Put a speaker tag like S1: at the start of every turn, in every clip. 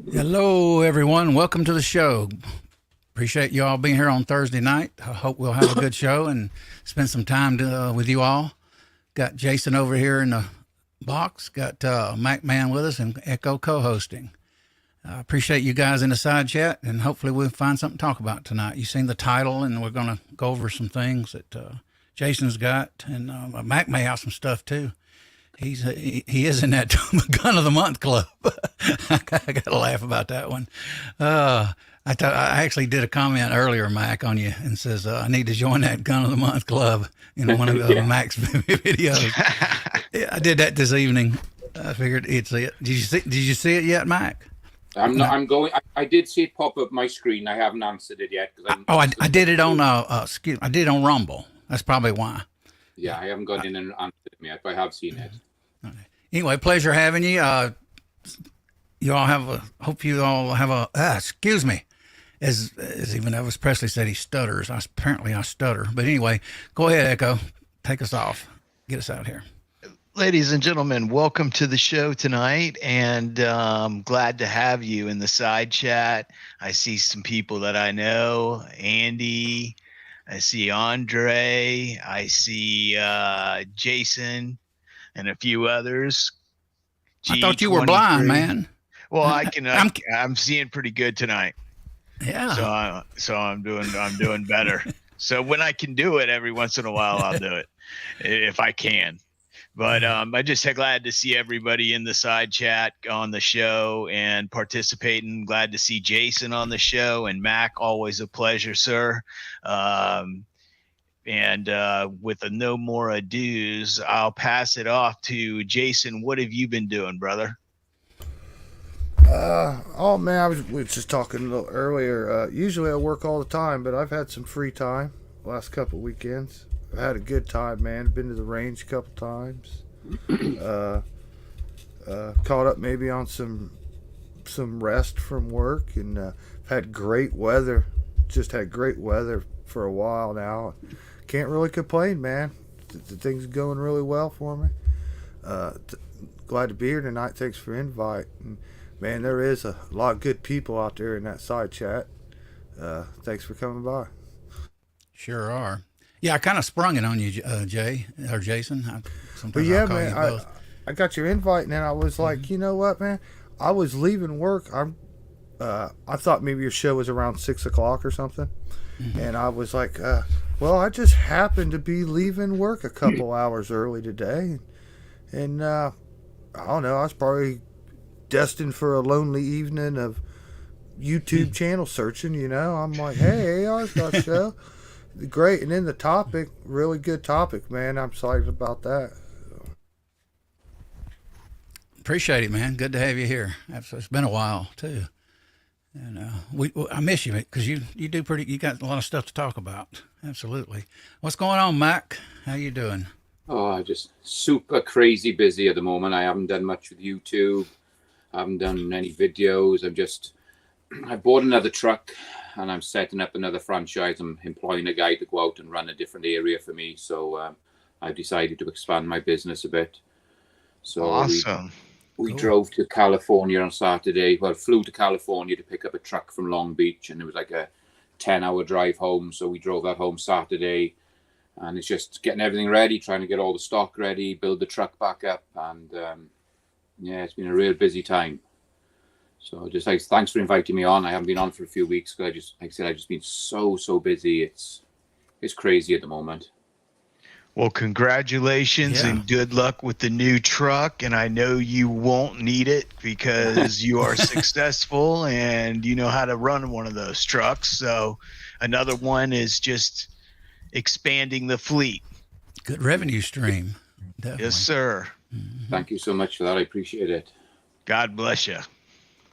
S1: Hello, everyone. Welcome to the show. Appreciate you all being here on Thursday night. I hope we'll have a good show and spend some time with you all. Got Jason over here in the box. Got Mac Man with us and Echo co-hosting. I appreciate you guys in the side chat, and hopefully we'll find something to talk about tonight. You've seen the title, and we're going to go over some things that Jason's got, and Mac may have some stuff too. He is in that Gun of the Month club. I got to laugh about that one. I actually did a comment earlier, Mac, on you, and says I need to join that Gun of the Month club in one of
S2: Yeah.
S1: Mac's videos. Yeah, I did that this evening. I figured you'd see it. Did you see it yet, Mac?
S2: I'm not. I'm going. I did see it pop up my screen. I haven't answered it yet because I'm.
S1: I did it on I did it on Rumble. That's probably why.
S2: Yeah, I haven't gone in and answered it yet, but I have seen it.
S1: Anyway, pleasure having you. You all hope you all have excuse me. As even Elvis Presley said, he stutters. Apparently I stutter. But anyway, go ahead, Echo. Take us off. Get us out here.
S3: Ladies and gentlemen, welcome to the show tonight, and glad to have you in the side chat. I see some people that I know, Andy, I see Andre, I see Jason, and a few others.
S1: I thought you were blind, man.
S3: Well, I'm seeing pretty good tonight.
S1: Yeah.
S3: So I'm doing better. So when I can do it, every once in a while, I'll do it if I can. But I'm just glad to see everybody in the side chat on the show and participating. Glad to see Jason on the show, and Mac, always a pleasure, sir. And with no more ados, I'll pass it off to Jason. What have you been doing, brother?
S4: Oh man, we were just talking a little earlier. Usually I work all the time, but I've had some free time last couple weekends. I've had a good time, man. Been to the range a couple times. Caught up maybe on some rest from work, and had great weather. Just had great weather for a while now. Can't really complain, man. The things are going really well for me. Glad to be here tonight. Thanks for the invite. And, man, there is a lot of good people out there in that side chat. Thanks for coming by.
S1: Sure are. Yeah, I kind of sprung it on you, Jay or Jason.
S4: But yeah, man, I got your invite, and then I was like, you know what, man? I was leaving work. I thought maybe your show was around 6 o'clock or something, and I was like, well, I just happened to be leaving work a couple hours early today, and I don't know. I was probably destined for a lonely evening of YouTube channel searching. You know, I'm like, hey, I've got a show. Great, and then the topic, really good topic, man. I'm excited about that.
S1: Appreciate it, man. Good to have you here. It's been a while too, and I miss you because you do pretty. You got a lot of stuff to talk about. Absolutely. What's going on, Mac? How you doing?
S2: Oh, just super crazy busy at the moment. I haven't done much with YouTube. I haven't done any videos. I bought another truck, and I'm setting up another franchise. I'm employing a guy to go out and run a different area for me. So I've decided to expand my business a bit. So
S3: Awesome.
S2: we drove to California on Saturday. Well, flew to California to pick up a truck from Long Beach, and it was like a 10-hour drive home. So we drove that home Saturday, and it's just getting everything ready, trying to get all the stock ready, build the truck back up, and yeah, it's been a real busy time. So just thanks for inviting me on. I haven't been on for a few weeks because I've just been so busy. It's crazy at the moment.
S3: Well, congratulations and good luck with the new truck. And I know you won't need it because you are successful and you know how to run one of those trucks. So another one is just expanding the fleet.
S1: Good revenue stream. Definitely.
S3: Yes, sir.
S1: Mm-hmm.
S2: Thank you so much for that. I appreciate it.
S3: God bless you.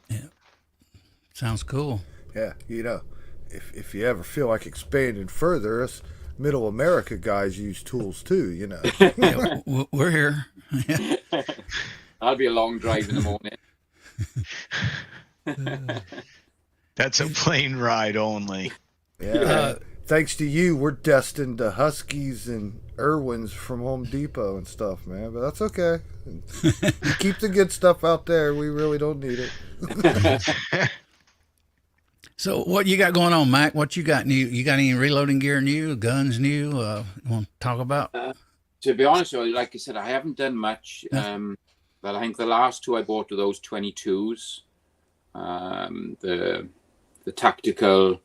S1: Yeah. Sounds cool.
S4: Yeah, you know, if you ever feel like expanding further, us middle America guys use tools too, you know.
S1: Yeah, we're here.
S2: That'll be a long drive in the morning.
S3: That's a plane ride only.
S4: Yeah. thanks to you, we're destined to Huskies and Irwins from Home Depot and stuff, man. But that's okay. You keep the good stuff out there. We really don't need it.
S1: So what you got going on, Mac? What you got new? You got any reloading gear new? Guns new? You want to talk about?
S2: To be honest with you, like I said, I haven't done much. But I think the last two I bought were those 22s. The tactical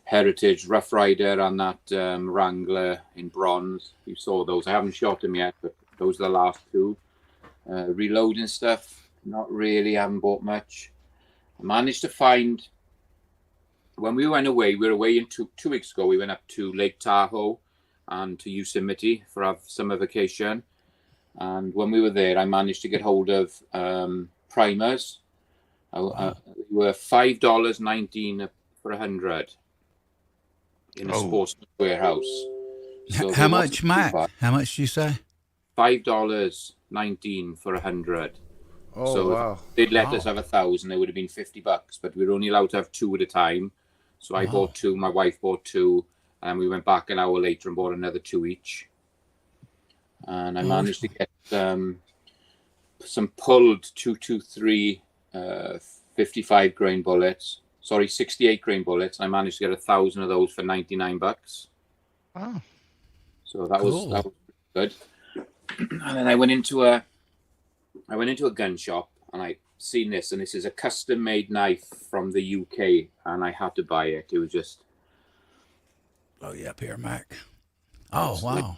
S2: Heritage Rough Rider and that Wrangler in bronze. You saw those. I haven't shot them yet, but those are the last two. Reloading stuff, not really. I haven't bought much. I managed to find, when we went away, we were away in 2 weeks ago. We went up to Lake Tahoe and to Yosemite for our summer vacation. And when we were there, I managed to get hold of primers. They were $5.19 for 100 in a sportsman warehouse. So
S1: how much, Mac? How much did you say?
S2: $5.19 for 100.
S4: Oh,
S2: so
S4: wow.
S2: if they'd let us have 1,000, it would have been $50, but we were only allowed to have 2 at a time. So I bought 2, my wife bought 2, and we went back an hour later and bought another 2 each. And I managed to get some pulled 223 55 grain bullets. Sorry, 68 grain bullets. I managed to get 1,000 of those for $99.
S3: Wow.
S2: So that was good. And then I went into a gun shop and I seen this, and this is a custom made knife from the UK, and I had to buy it. It was just
S1: up here, Mac. Oh, wow.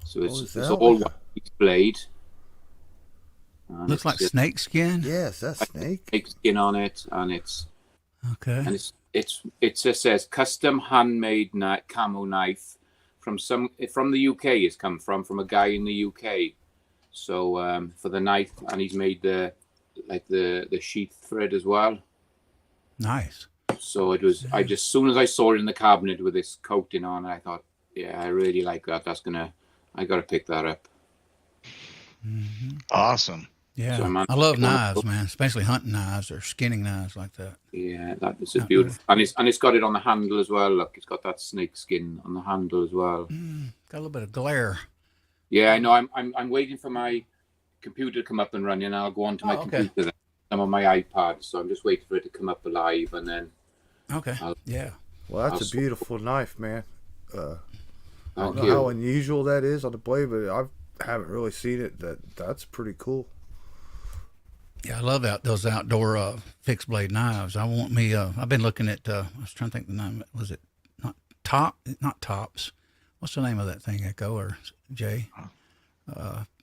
S2: So it's all white blade.
S1: Looks like snake skin.
S4: Yes, that's snake.
S2: Snake skin on it, and it's
S1: okay.
S2: And it just says custom handmade camo knife from the UK. It's come from a guy in the UK. So for the knife, and he's made the sheath for it as well.
S1: Nice.
S2: So it was. I just, as soon as I saw it in the cabinet with this coating on, I thought, yeah, I really like that. I got to pick that up.
S1: Mm-hmm.
S3: Awesome.
S1: Yeah, so I love knives, man, especially hunting knives or skinning knives like that.
S2: Yeah, that is a beautiful, and it's got it on the handle as well. Look, it's got that snake skin on the handle as well.
S1: Got a little bit of glare.
S2: Yeah, I know. I'm waiting for my computer to come up and running, and I'll go onto my computer. Then. I'm on my iPad, so I'm just waiting for it to come up alive, and then.
S1: Okay. Yeah.
S4: Well, that's a beautiful knife, man. I don't know
S2: you.
S4: how unusual that is on the blade, but I haven't really seen it. That's pretty cool.
S1: Yeah, I love those outdoor fixed blade knives. I want me. I've been looking at. I was trying to think the name. Was it not Tops? What's the name of that thing? Echo or Jay?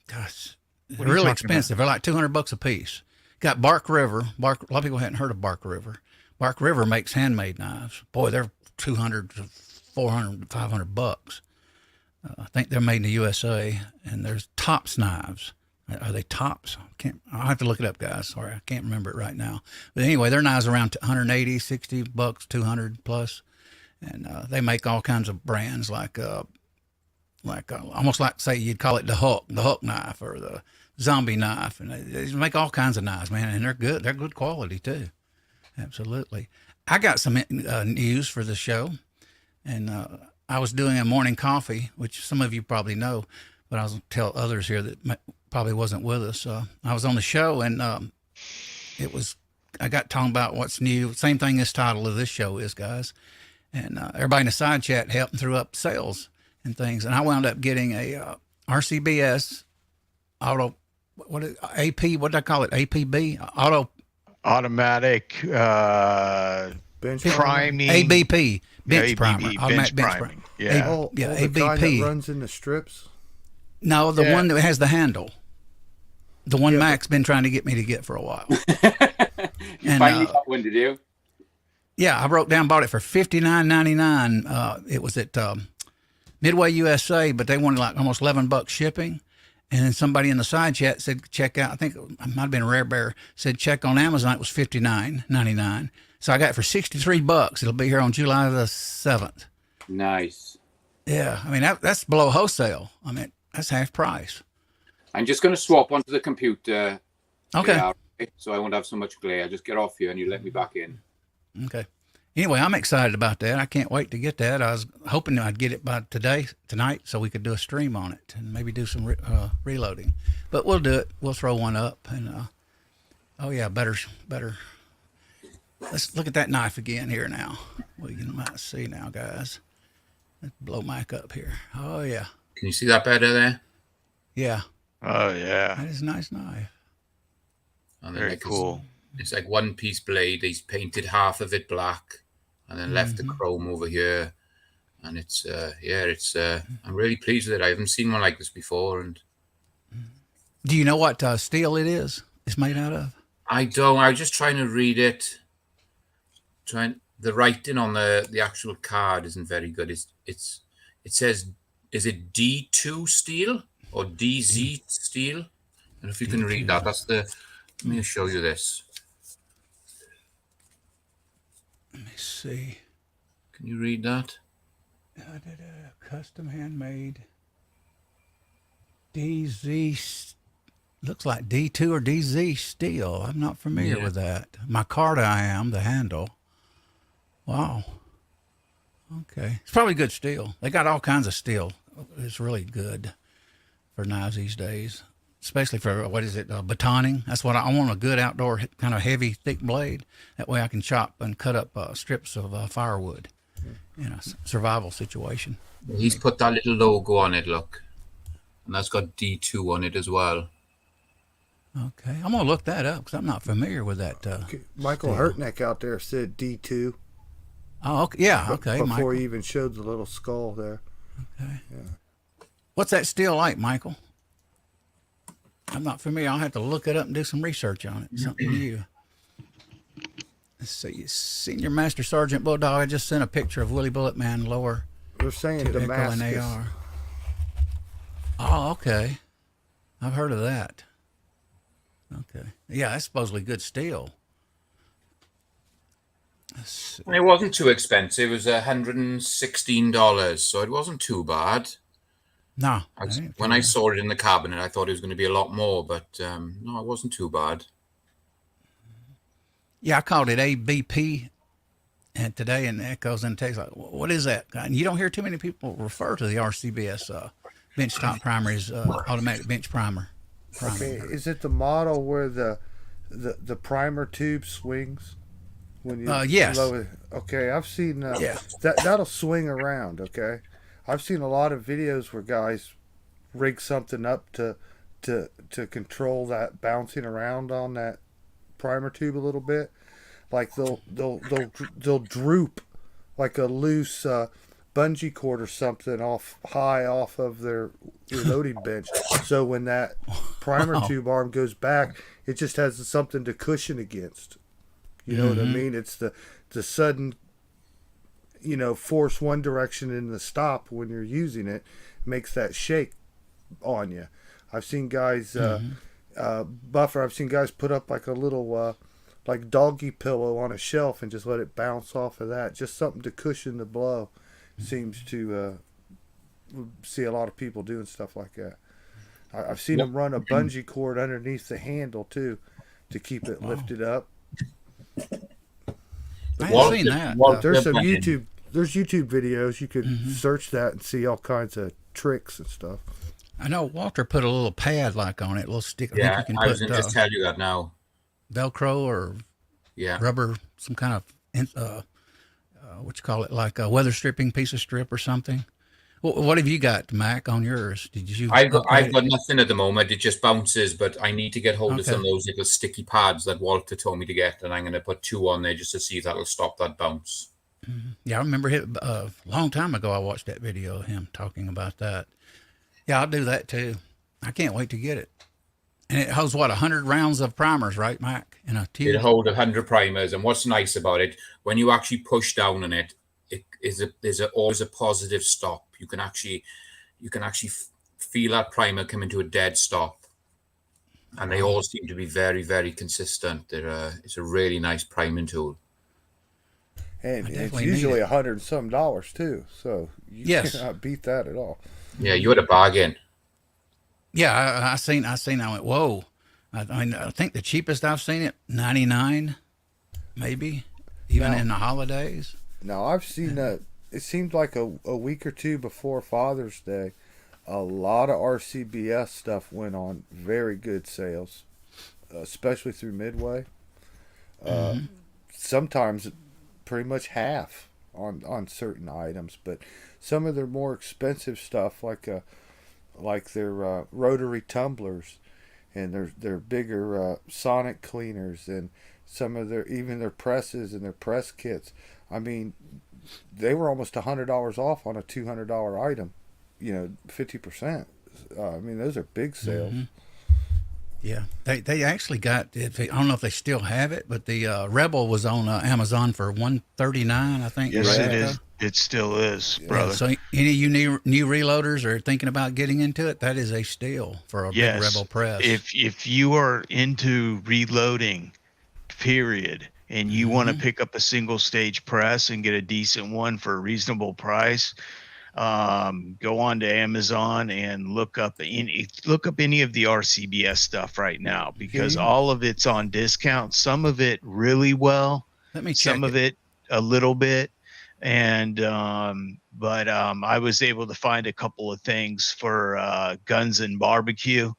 S1: Gosh, they're really expensive. They're like $200 a piece. Got Bark River. A lot of people hadn't heard of Bark River. Bark River makes handmade knives. Boy, they're $200 to $400 to $500. I think they're made in the USA. And there's Tops knives. Are they Tops? I'll have to look it up, guys. Sorry, I can't remember it right now. But anyway, their knives around $180, $60, 200 plus, and they make all kinds of brands like almost like, say, you'd call it the Hook knife or the Zombie knife, and they make all kinds of knives, man, and they're good. They're good quality too. Absolutely. I got some news for the show, and I was doing a morning coffee, which some of you probably know, but I'll tell others here that probably wasn't with us. I was on the show, and I got talking about what's new. Same thing this title of this show is, guys. And everybody in the side chat helped and threw up sales and things. And I wound up getting a RCBS auto, AP, what did I call it? APB?
S3: Automatic
S4: bench
S3: priming.
S1: ABP. Bench
S3: ABB,
S1: primer. Automatic bench primer.
S3: Yeah.
S1: Yeah,
S4: the
S1: ABP.
S4: kind that runs in the strips?
S1: No, the one that has the handle. The one Mac's been trying to get me to get for a while.
S2: You finally got one, did you?
S1: Yeah, I bought it for $59.99. It was at Midway USA, but they wanted like almost $11 shipping. And then somebody in the side chat said, check out, I think it might have been Rare Bear, said check on Amazon. It was $59.99. So I got it for $63. It'll be here on July the 7th.
S2: Nice.
S1: Yeah, I mean, that's below wholesale. I mean, that's half price.
S2: I'm just going to swap onto the computer.
S1: Okay.
S2: So I won't have so much glare. Just get off here and you let me back in.
S1: Okay. Anyway, I'm excited about that. I can't wait to get that. I was hoping I'd get it by tonight, so we could do a stream on it and maybe do some reloading. But we'll do it. We'll throw one up. And oh yeah, better. Let's look at that knife again here now. Well, you might see now, guys. Let's blow Mike up here. Oh yeah.
S2: Can you see that better there?
S1: Yeah.
S3: Oh yeah.
S1: That is a nice knife.
S2: And then
S3: Very cool.
S2: It's like one piece blade. He's painted half of it black, and then left the chrome over here. And it's I'm really pleased with it. I haven't seen one like this before. And
S1: do you know what steel it is? It's made out of?
S2: I don't. I was just trying to read it. The writing on the actual card isn't very good. It says, is it D2 steel or DZ steel? And if you can read that, let me show you this.
S1: Let me see.
S2: Can you read that?
S1: Custom handmade. DZ. Looks like D2 or DZ steel. I'm not familiar with that. Micarta I am, the handle. Wow. Okay. It's probably good steel. They got all kinds of steel. It's really good for knives these days, especially for, what is it, batoning. That's what I want, a good outdoor kind of heavy, thick blade. That way I can chop and cut up strips of firewood in a survival situation.
S2: He's put that little logo on it, look. And that's got D2 on it as well.
S1: Okay. I'm going to look that up because I'm not familiar with that.
S4: Michael Hurtneck out there said D2.
S1: Oh, okay. Yeah, okay.
S4: Before
S1: Michael.
S4: he even showed the little skull there.
S1: Okay.
S4: Yeah.
S1: What's that steel like, Michael? I'm not familiar. I'll have to look it up and do some research on it. Something new. Let's see. Senior Master Sergeant Bulldog. I just sent a picture of Willie Bullet Man lower.
S4: They're saying
S1: to
S4: Damascus.
S1: Echo and AR. Oh, okay. I've heard of that. Okay. Yeah, that's supposedly good steel.
S2: It wasn't too expensive. It was $116, so it wasn't too bad.
S1: No.
S2: When I saw it in the cabinet, I thought it was going to be a lot more, but no, it wasn't too bad.
S1: Yeah, I called it ABP and today, and Echoes in text like, what is that? And you don't hear too many people refer to the RCBS benchtop primer as automatic bench primer.
S4: Okay, is it the model where the primer tube swings when you
S1: yes.
S4: lower? Okay, I've seen that'll swing around. Okay, I've seen a lot of videos where guys rig something up to control that bouncing around on that primer tube a little bit. Like they'll droop like a loose bungee cord or something high off of their loading bench. So when that primer tube arm goes back, it just has something to cushion against. You know what I mean? It's the sudden, force one direction in the stop when you're using it makes that shake on you. I've seen guys buffer. I've seen guys put up like a little like doggy pillow on a shelf and just let it bounce off of that. Just something to cushion the blow. Seems to see a lot of people doing stuff like that. I've seen them run a bungee cord underneath the handle too to keep it lifted up.
S1: I haven't seen that.
S4: There's some YouTube videos. You could search that and see all kinds of tricks and stuff.
S1: I know Walter put a little pad like on it, a little stick.
S2: Yeah, I was going to just tell you that now.
S1: Velcro or rubber, some kind of what you call it, like a weather stripping piece of strip or something. What have you got, Mac, on yours? Did you?
S2: I've got nothing at the moment. It just bounces, but I need to get hold of some of those little sticky pads that Walter told me to get, and I'm going to put 2 on there just to see if that'll stop that bounce.
S1: Yeah, I remember a long time ago I watched that video of him talking about that. Yeah, I'll do that too. I can't wait to get it. And it holds, 100 rounds of primers, right, Mac? In a tube?
S2: It'll hold 100 primers, and what's nice about it, when you actually push down on it, there's always a positive stop. You can actually feel that primer come into a dead stop, and they all seem to be very, very consistent. It's a really nice priming tool.
S4: And it's usually $100 and some too, so you cannot beat that at all.
S2: Yeah, you had a bargain.
S1: Yeah, I seen. I went, whoa. I think the cheapest I've seen it, $99, maybe. even in the holidays.
S4: Now I've seen that. It seemed like a week or two before Father's Day, a lot of RCBS stuff went on very good sales, especially through Midway. Sometimes pretty much half on certain items, but some of their more expensive stuff, like their rotary tumblers and their bigger sonic cleaners, and some of their presses and their press kits. I mean, they were almost $100 off on a $200 item. 50%. I mean, those are big sales.
S1: Yeah, they actually got. I don't know if they still have it, but the Rebel was on Amazon for $139, I think.
S3: Yes,
S1: right
S3: it is. It still is, brother.
S1: So any of you new reloaders are thinking about getting into it, that is a steal for a big Rebel press.
S3: If you are into reloading, period, and you want to pick up a single stage press and get a decent one for a reasonable price, go on to Amazon and look up any of the RCBS stuff right now, because all of it's on discount. Some of it really well.
S1: Let me check.
S3: Some of it a little bit. And but I was able to find a couple of things for Guns and Barbecue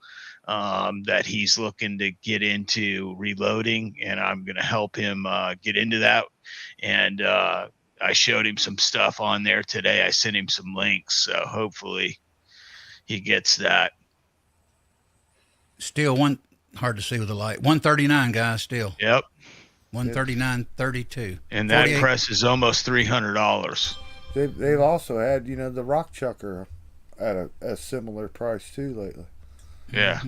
S3: that he's looking to get into reloading, and I'm going to help him get into that. And I showed him some stuff on there today. I sent him some links, so hopefully he gets that.
S1: Still hard to see with the light. 139, guys. Still.
S3: Yep.
S1: 139.32.
S3: And that 48. Press is almost $300.
S4: They've also had the Rock Chucker at a similar price too lately.
S3: Yeah.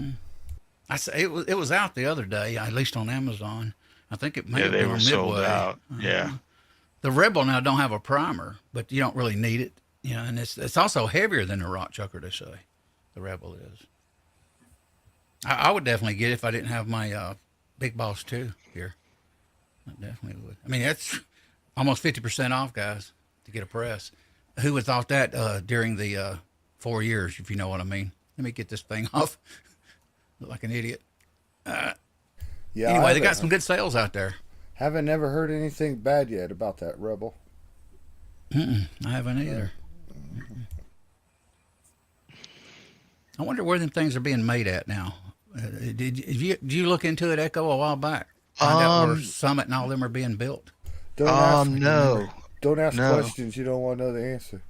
S1: I say it was out the other day, at least on Amazon. I think it may have been on Midway.
S3: Sold out. Yeah.
S1: The Rebel now don't have a primer, but you don't really need it. And it's also heavier than the Rock Chucker, they say. The Rebel is. I would definitely get it if I didn't have my Big Boss 2 here. I definitely would. I mean, that's almost 50% off, guys, to get a press. Who would thought that during the 4 years, if you know what I mean? Let me get this thing off. Look like an idiot. Anyway, they got some good sales out there.
S4: Haven't never heard anything bad yet about that Rebel.
S1: I haven't either. I wonder where them things are being made at now. Did you look into it, Echo, a while back? Find out where Summit and all them are being built?
S4: Don't ask questions you don't want to know the answer.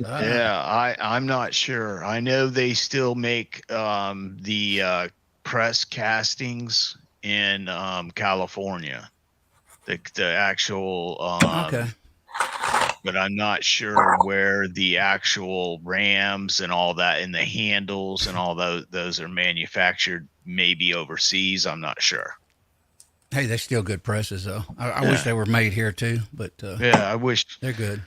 S3: I'm not sure. I know they still make the press castings in California, the actual
S1: okay,
S3: but I'm not sure where the actual rams and all that and the handles and all those are manufactured. Maybe overseas, I'm not sure.
S1: Hey, they're still good presses, though. I wish they were made here too, but
S3: I wish
S1: they're good.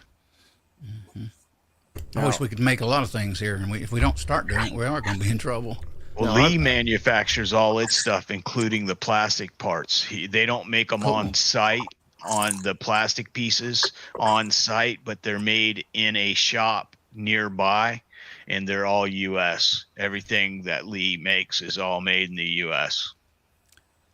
S1: I wish we could make a lot of things here, and if we don't start doing it, we are going to be in trouble.
S3: Well, Lee manufactures all its stuff, including the plastic parts. They don't make them on site, on the plastic pieces on site, but they're made in a shop nearby, and they're all U.S. Everything that Lee makes is all made in the U.S.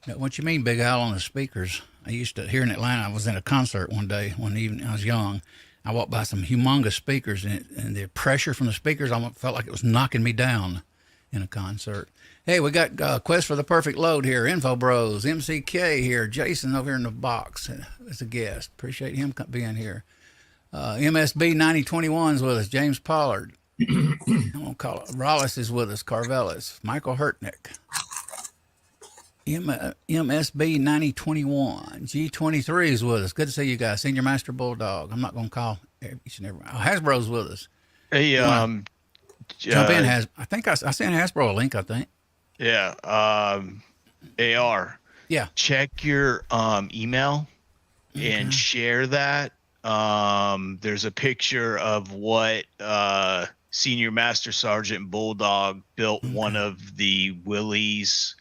S1: Now, what you mean, Big Al, on the speakers? I used to, here in Atlanta, I was in a concert one evening, I was young. I walked by some humongous speakers, and the pressure from the speakers almost felt like it was knocking me down in a concert. Hey, we got Quest for the Perfect Load here, Info Bros, MCK here, Jason over here in the box as a guest. Appreciate him being here. MSB 9021's with us, James Pollard. I'm going to call it. Rollis is with us, Carvelis, Michael Hurtnick. MSB 9021, G23 is with us. Good to see you guys. Senior Master Bulldog. I'm not going to call each and every. Hasbro's with us.
S3: Hey,
S1: jump in. I think I sent Hasbro a link. I think.
S3: Yeah. AR.
S1: Yeah.
S3: Check your email and share that. There's a picture of what Senior Master Sergeant Bulldog built one of the Willie's.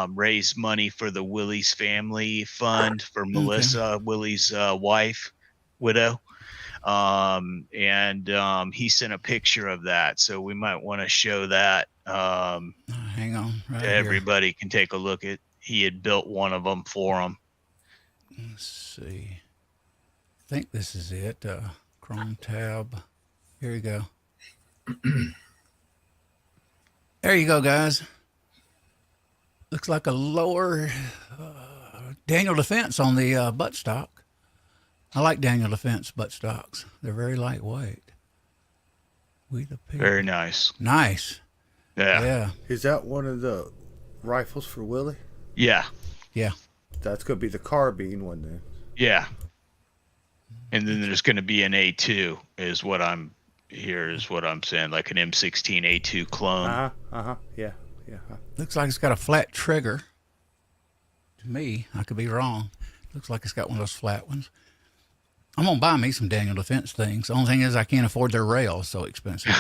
S3: Raised money for the Willie's Family Fund for Melissa, Willie's widow. And he sent a picture of that. So we might want to show that.
S1: Hang on. Right
S3: everybody can take a look at. He had built one of them for him.
S1: Let's see. I think this is it. Chrome tab. Here you go. There you go, guys. Looks like a lower Daniel Defense on the buttstock. I like Daniel Defense buttstocks. They're very lightweight.
S3: Very nice.
S1: Nice.
S3: Yeah.
S4: Is that one of the rifles for Willie?
S3: Yeah.
S1: Yeah.
S4: That's going to be the carbine one then.
S3: Yeah. And then there's going to be an A2 is what I'm saying, like an M16 A2 clone.
S4: Yeah.
S1: Looks like it's got a flat trigger. To me, I could be wrong. Looks like it's got one of those flat ones. I'm going to buy me some Daniel Defense things. The only thing is I can't afford their rails, so expensive.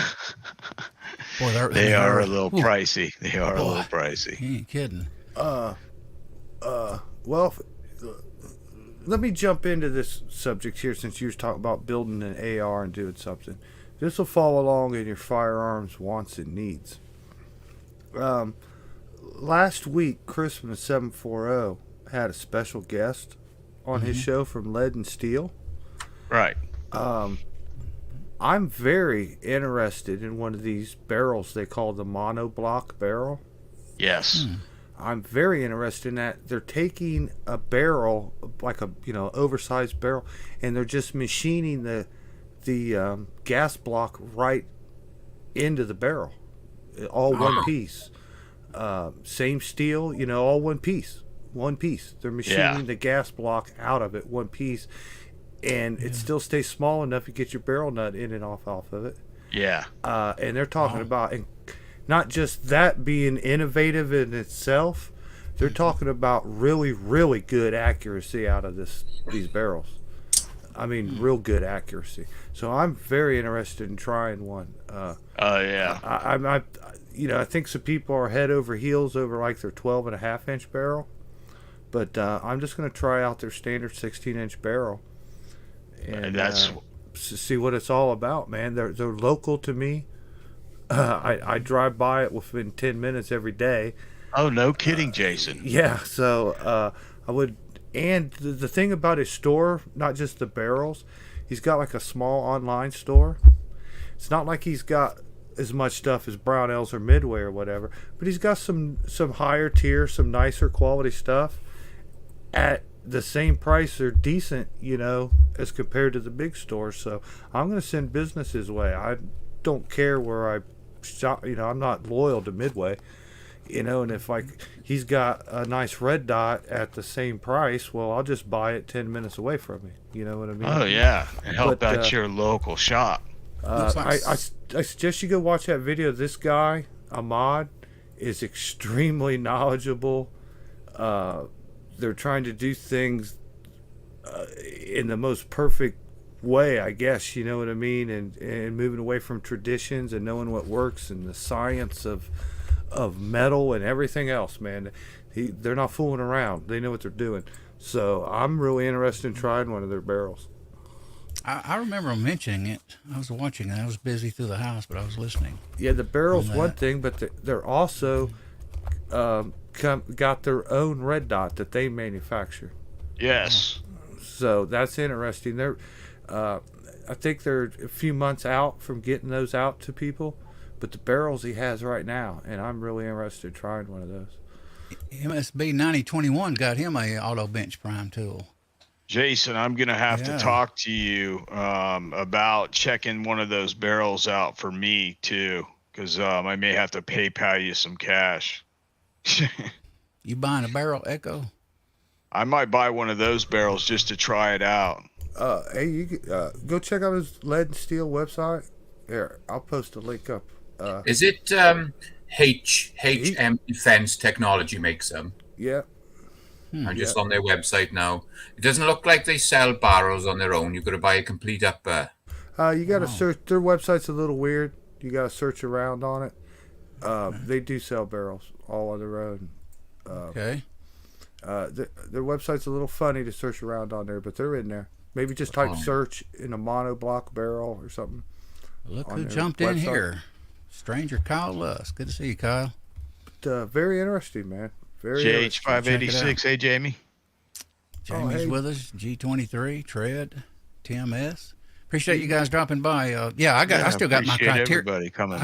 S1: Boy,
S3: they are a little pricey. They are a little pricey.
S1: You ain't kidding.
S4: Well, let me jump into this subject here since you were talking about building an AR and doing something. This will fall along in your firearms wants and needs. Last week, Chris from the 740 had a special guest on his show from Lead and Steel.
S3: Right.
S4: I'm very interested in one of these barrels they call the monoblock barrel.
S3: Yes.
S4: I'm very interested in that. They're taking a barrel, like a oversized barrel, and they're just machining the gas block right into the barrel, all one piece. Same steel, all one piece. They're machining the gas block out of it, one piece, and it still stays small enough to get your barrel nut in and off of it.
S3: Yeah.
S4: And they're talking about, and not just that being innovative in itself, they're talking about really, really good accuracy out of these barrels. I mean, real good accuracy. So I'm very interested in trying one.
S3: Yeah.
S4: I think some people are head over heels over like their 12.5-inch barrel, but I'm just going to try out their standard 16-inch barrel and see what it's all about, man. They're local to me. I drive by it within 10 minutes every day.
S3: Oh, no kidding, Jason.
S4: Yeah, so I would. And the thing about his store, not just the barrels, he's got like a small online store. It's not like he's got as much stuff as Brownells or Midway or whatever, but he's got some higher tier, some nicer quality stuff at the same price or decent, as compared to the big stores. So I'm going to send business his way. I don't care where I shop. I'm not loyal to Midway. And if he's got a nice red dot at the same price, well, I'll just buy it 10 minutes away from me. You know what I mean?
S3: Oh yeah, and help out your local shop.
S4: I suggest you go watch that video. This guy Ahmad is extremely knowledgeable. They're trying to do things in the most perfect way, I guess. You know what I mean? And moving away from traditions and knowing what works and the science of metal and everything else, man. They're not fooling around. They know what they're doing. So I'm really interested in trying one of their barrels.
S1: I remember them mentioning it. I was watching it. I was busy through the house, but I was listening.
S4: Yeah, the barrel's one thing, but they're also got their own red dot that they manufacture.
S3: Yes.
S4: So that's interesting. I think they're a few months out from getting those out to people. But the barrels he has right now, and I'm really interested in trying one of those.
S1: MSB 9021 got him a auto bench prime tool.
S3: Jason, I'm going to have to talk to you about checking one of those barrels out for me too, because I may have to PayPal you some cash.
S1: You buying a barrel, Echo?
S3: I might buy one of those barrels just to try it out.
S4: Hey, you go check out his Lead and Steel website. Here, I'll post a link up.
S2: Is it HM Defense Technology makes them?
S4: Yeah.
S2: I'm just on their website now. It doesn't look like they sell barrels on their own. You've got to buy a complete up.
S4: You got to search. Their website's a little weird. You got to search around on it. They do sell barrels all on their own.
S1: Okay.
S4: Their website's a little funny to search around on there, but they're in there. Maybe just type search in a monoblock barrel or something.
S1: Look who jumped in here. Stranger Kyle Lusk. Good to see you, Kyle.
S4: But, very interesting, man. Very
S3: JH586. Hey, Jamie.
S1: Jamie's with us. G23, Tread, TMS. Appreciate you guys dropping by. I still got my Criterion.
S3: Everybody coming by.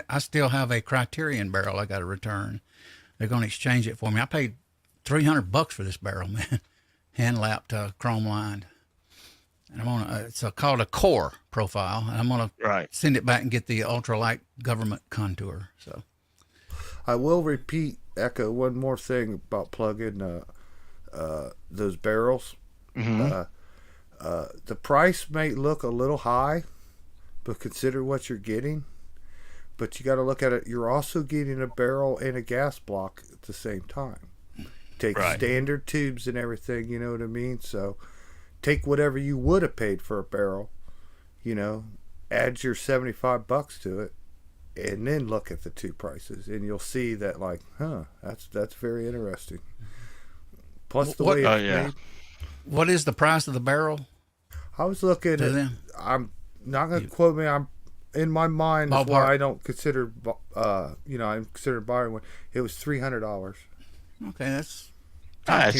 S1: I still have a Criterion barrel I got to return. They're going to exchange it for me. I paid $300 for this barrel, man. Hand lapped, chrome lined. And I'm on it's called a core profile, and I'm going to send it back and get the ultralight government contour. So
S4: I will echo one more thing about plugging those barrels.
S3: Mm-hmm.
S4: The price may look a little high, but consider what you're getting. But you got to look at it. You're also getting a barrel and a gas block at the same time. Take standard tubes and everything, you know what I mean? So take whatever you would have paid for a barrel, add your $75 to it, and then look at the two prices, and you'll see that, like, that's very interesting. Plus the way it's made.
S1: What is the price of the barrel?
S4: I was looking at them. I'm not going to quote me. I'm in my mind. That's why I don't consider. I'm considered buying one. It was $300.
S1: Okay, that's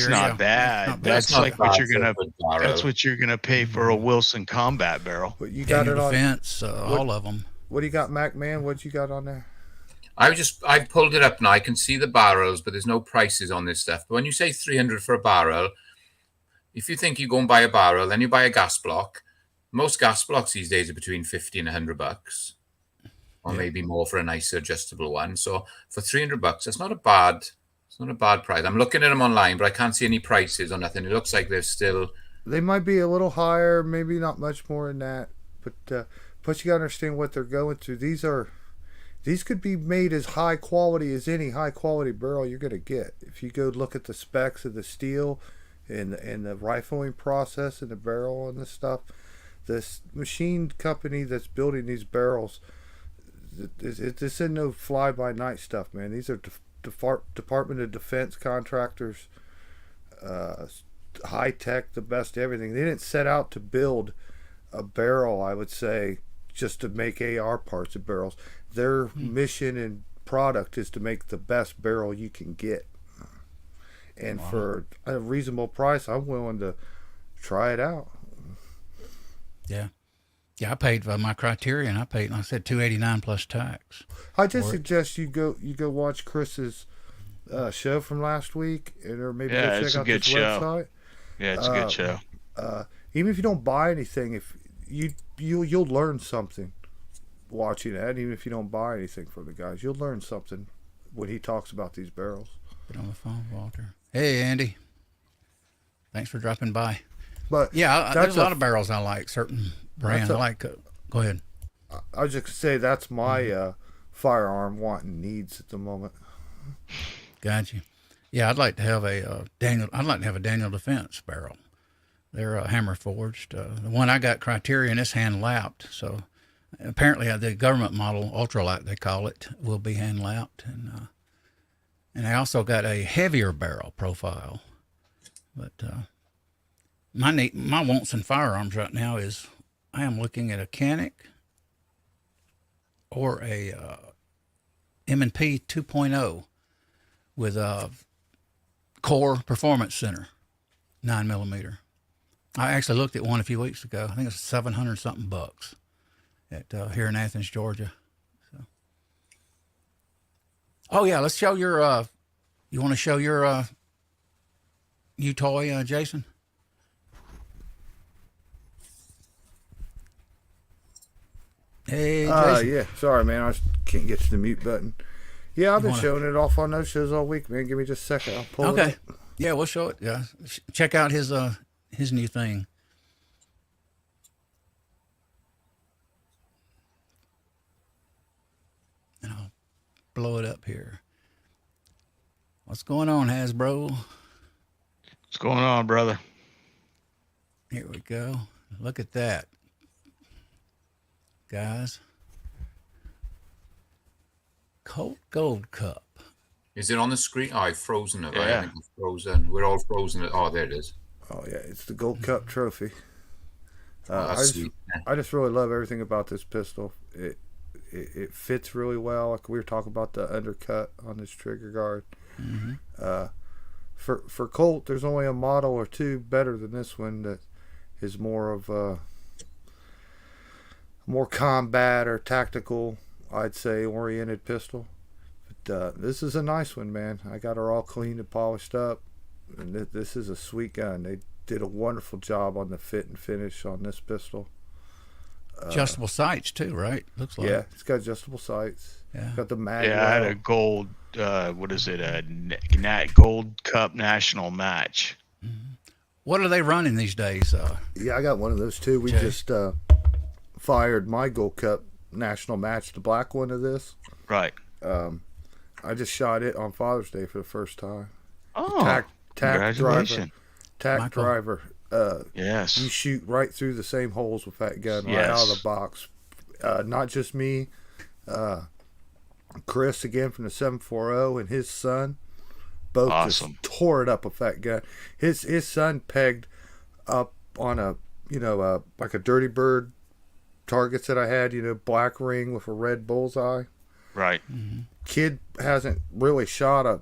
S3: not bad. That's like what you're gonna. That's what you're gonna pay for a Wilson Combat barrel.
S4: But you got it on
S1: Defense, all of them.
S4: What do you got, Mac Man? What you got on there?
S2: I pulled it up now. I can see the barrels, but there's no prices on this stuff. But when you say 300 for a barrel, if you think you go and buy a barrel, then you buy a gas block. Most gas blocks these days are between $50 and $100, or maybe more for a nicer adjustable one. So for $300, that's not a bad. It's not a bad price. I'm looking at them online, but I can't see any prices or nothing. It looks like they're still.
S4: They might be a little higher, maybe not much more than that. But you gotta understand what they're going through. These could be made as high quality as any high quality barrel you're gonna get. If you go look at the specs of the steel and the rifling process and the barrel and this stuff, this machine company that's building these barrels, this isn't no fly by night stuff, man. These are Department of Defense contractors, high tech, the best everything. They didn't set out to build a barrel, I would say, just to make AR parts of barrels. Their mission and product is to make the best barrel you can get. And for a reasonable price, I'm willing to try it out.
S1: Yeah. Yeah, I paid for my Criterion. I paid, like I said, $289 plus tax.
S4: I just suggest you go watch Chris's show from last week, or maybe check out his website.
S3: Yeah, it's a good show.
S4: Even if you don't buy anything, if you'll learn something watching that. Even if you don't buy anything from the guys, you'll learn something when he talks about these barrels.
S1: Get on the phone, Walter. Hey, Andy. Thanks for dropping by.
S4: But
S1: yeah, there's a lot of barrels I like. Certain brands I like. Go ahead.
S4: I was just gonna say that's my firearm want and needs at the moment.
S1: Gotcha. Yeah, I'd like to have a Daniel Defense barrel. They're hammer forged. The one I got, Criterion, is hand lapped. So apparently the government model, ultralight they call it, will be hand lapped, and I also got a heavier barrel profile. But my wants in firearms right now is I am looking at a Canic or a M&P 2.0 with a Core Performance Center 9mm. I actually looked at one a few weeks ago. I think it's $700 something bucks at here in Athens, Georgia. So. Oh yeah, let's show your. You want to show your new toy, Jason? Hey, Jason.
S4: Yeah. Sorry, man. I can't get to the mute button. Yeah, I've been showing it off on those shows all week, man. Give me just a second. I'll pull it up.
S1: Yeah, we'll show it. Yeah, check out his new thing. And I'll blow it up here. What's going on, Hasbro?
S3: What's going on, brother?
S1: Here we go. Look at that, guys. Colt Gold Cup.
S2: Is it on the screen? Oh, I've frozen it.
S3: Yeah.
S2: I think it's frozen. We're all frozen. Oh, there it is.
S4: Oh yeah, it's the Gold Cup trophy.
S2: That's sweet.
S4: I just really love everything about this pistol. It fits really well. Like we were talking about the undercut on this trigger guard.
S1: Mm-hmm.
S4: For Colt, there's only a model or two better than this one that is more of a more combat or tactical, I'd say, oriented pistol. But this is a nice one, man. I got her all cleaned and polished up, and this is a sweet gun. They did a wonderful job on the fit and finish on this pistol.
S1: Adjustable sights too, right? Looks like.
S4: Yeah, it's got adjustable sights.
S1: Yeah.
S4: Got the mag.
S3: Yeah, I had a gold. What is it? A Gold Cup national match.
S1: What are they running these days?
S4: Yeah, I got one of those too. We just fired my Gold Cup national match, the black one of this.
S3: Right.
S4: I just shot it on Father's Day for the first time.
S3: Oh,
S4: tack
S3: congratulations.
S4: driver.
S3: Yes.
S4: You shoot right through the same holes with that gun right out of the box. Not just me. Chris again from the 740 and his son both just tore it up with that gun. His son pegged up on a like a Dirty Bird targets that I had, black ring with a red bullseye.
S3: Right.
S1: Mm-hmm.
S4: Kid hasn't really shot a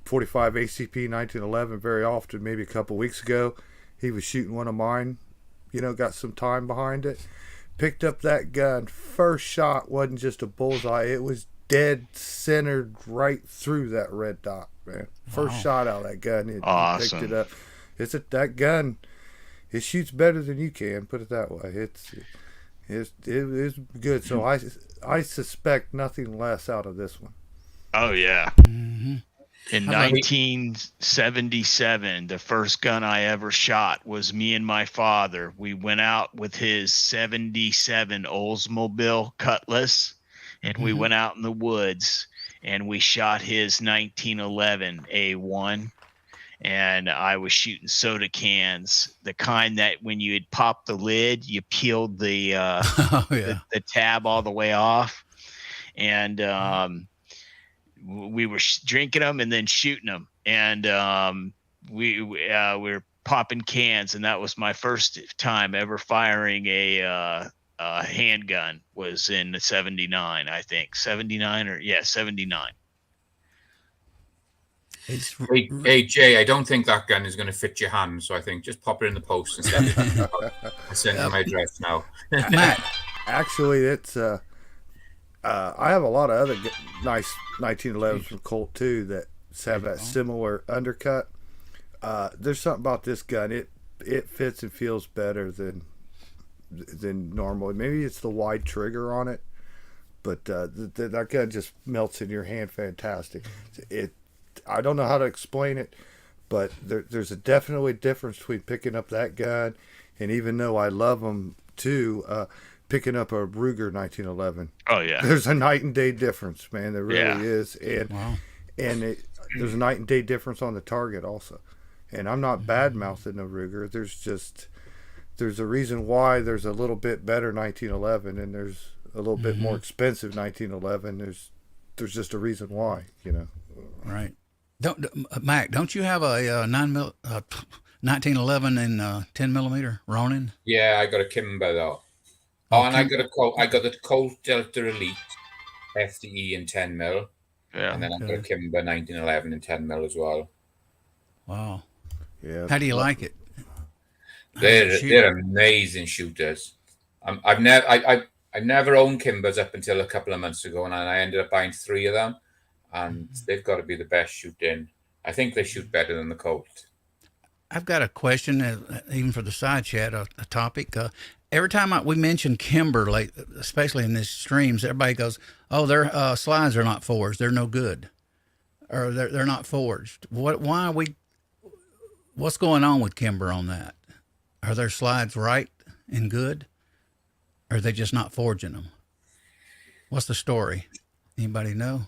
S4: 45 ACP 1911 very often. Maybe a couple weeks ago he was shooting one of mine, got some time behind it, picked up that gun, first shot wasn't just a bullseye, it was dead centered right through that red dot, man. First shot out of that gun, he picked it up. That gun, it shoots better than you can, put it that way. It's good. So I suspect nothing less out of this one.
S3: Oh yeah.
S1: Mm-hmm.
S3: In 1977, the first gun I ever shot was me and my father. We went out with his 77 Oldsmobile Cutlass, and we went out in the woods, and we shot his 1911 A1. And I was shooting soda cans, the kind that when you had popped the lid, you peeled the the tab all the way off, and we were drinking them and then shooting them, and we were popping cans, and that was my first time ever firing a handgun. Was in '79, I think 79 79.
S2: Hey Jay, I don't think that gun is going to fit your hand, so I think just pop it in the post and send it. I send you my address now.
S1: Matt,
S4: actually, it's I have a lot of other nice 1911s from Colt too that have that similar undercut. There's something about this gun; it fits and feels better than normal. Maybe it's the wide trigger on it, but that gun just melts in your hand fantastic. I don't know how to explain it, but there's a definitely difference between picking up that gun and, even though I love them too, picking up a Ruger 1911.
S3: Oh yeah,
S4: there's a night and day difference, man. There really is, and there's a night and day difference on the target also. And I'm not bad mouthing a Ruger. There's a reason why there's a little bit better 1911 and there's a little bit more expensive 1911. There's just a reason why,
S1: Right. Mac, don't you have a 1911 and 10 millimeter Ronin?
S2: Yeah, I got a Kimber though. Oh, and I got the Colt Delta Elite FDE in 10 mil. Yeah. And then I got a Kimber 1911 in 10 mil as well.
S1: Wow.
S4: Yeah.
S1: How do you like it?
S2: They're amazing shooters. I've never owned Kimbers up until a couple of months ago, and I ended up buying 3 of them. And they've got to be the best shooting. I think they shoot better than the Colt.
S1: I've got a question, even for the side chat, a topic. Every time we mention Kimber, especially in these streams, everybody goes, "Oh, their slides are not forged. They're no good, or they're not forged." What's going on with Kimber on that? Are their slides right and good, or are they just not forging them? What's the story? Anybody know?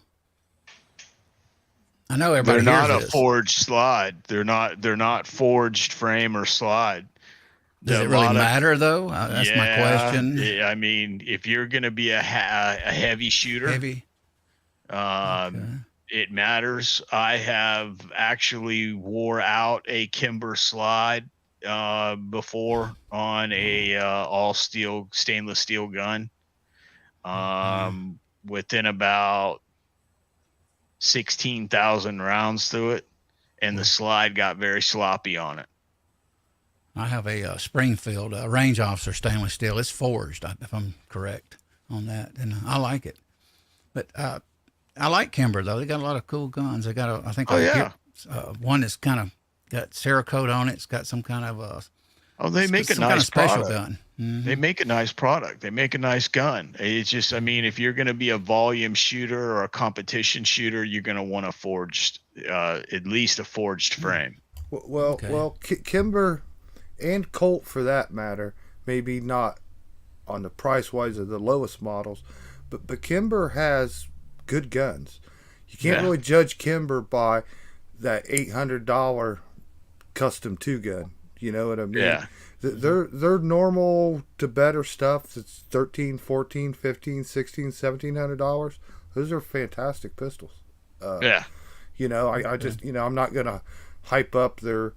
S1: I know everybody.
S3: They're not a forged slide. They're not forged frame or slide.
S1: Does it really matter though? That's my question.
S3: I mean, if you're going to be a heavy shooter, it matters. I have actually wore out a Kimber slide before on a all steel stainless steel gun. Within about 16,000 rounds through it, and the slide got very sloppy on it.
S1: I have a Springfield range officer stainless steel. It's forged, if I'm correct on that, and I like it. But I like Kimber though. They got a lot of cool guns. They got one that's kind of got Cerakote on it. It's got some kind of
S3: they make a nice
S1: kind of special
S3: product.
S1: gun. Mm-hmm.
S3: They make a nice product. They make a nice gun. It's just, I mean, if you're going to be a volume shooter or a competition shooter, you're going to want a forged, at least a forged frame.
S4: Well, Kimber and Colt, for that matter, maybe not on the price wise of the lowest models, but Kimber has good guns. You can't really judge Kimber by that $800 custom 2 gun. You know what I mean?
S3: Yeah.
S4: They're normal to better stuff that's $1,300, $1,400, $1,500, $1,600, $1,700. Those are fantastic pistols. You know, I just, you know, I'm not gonna hype up their,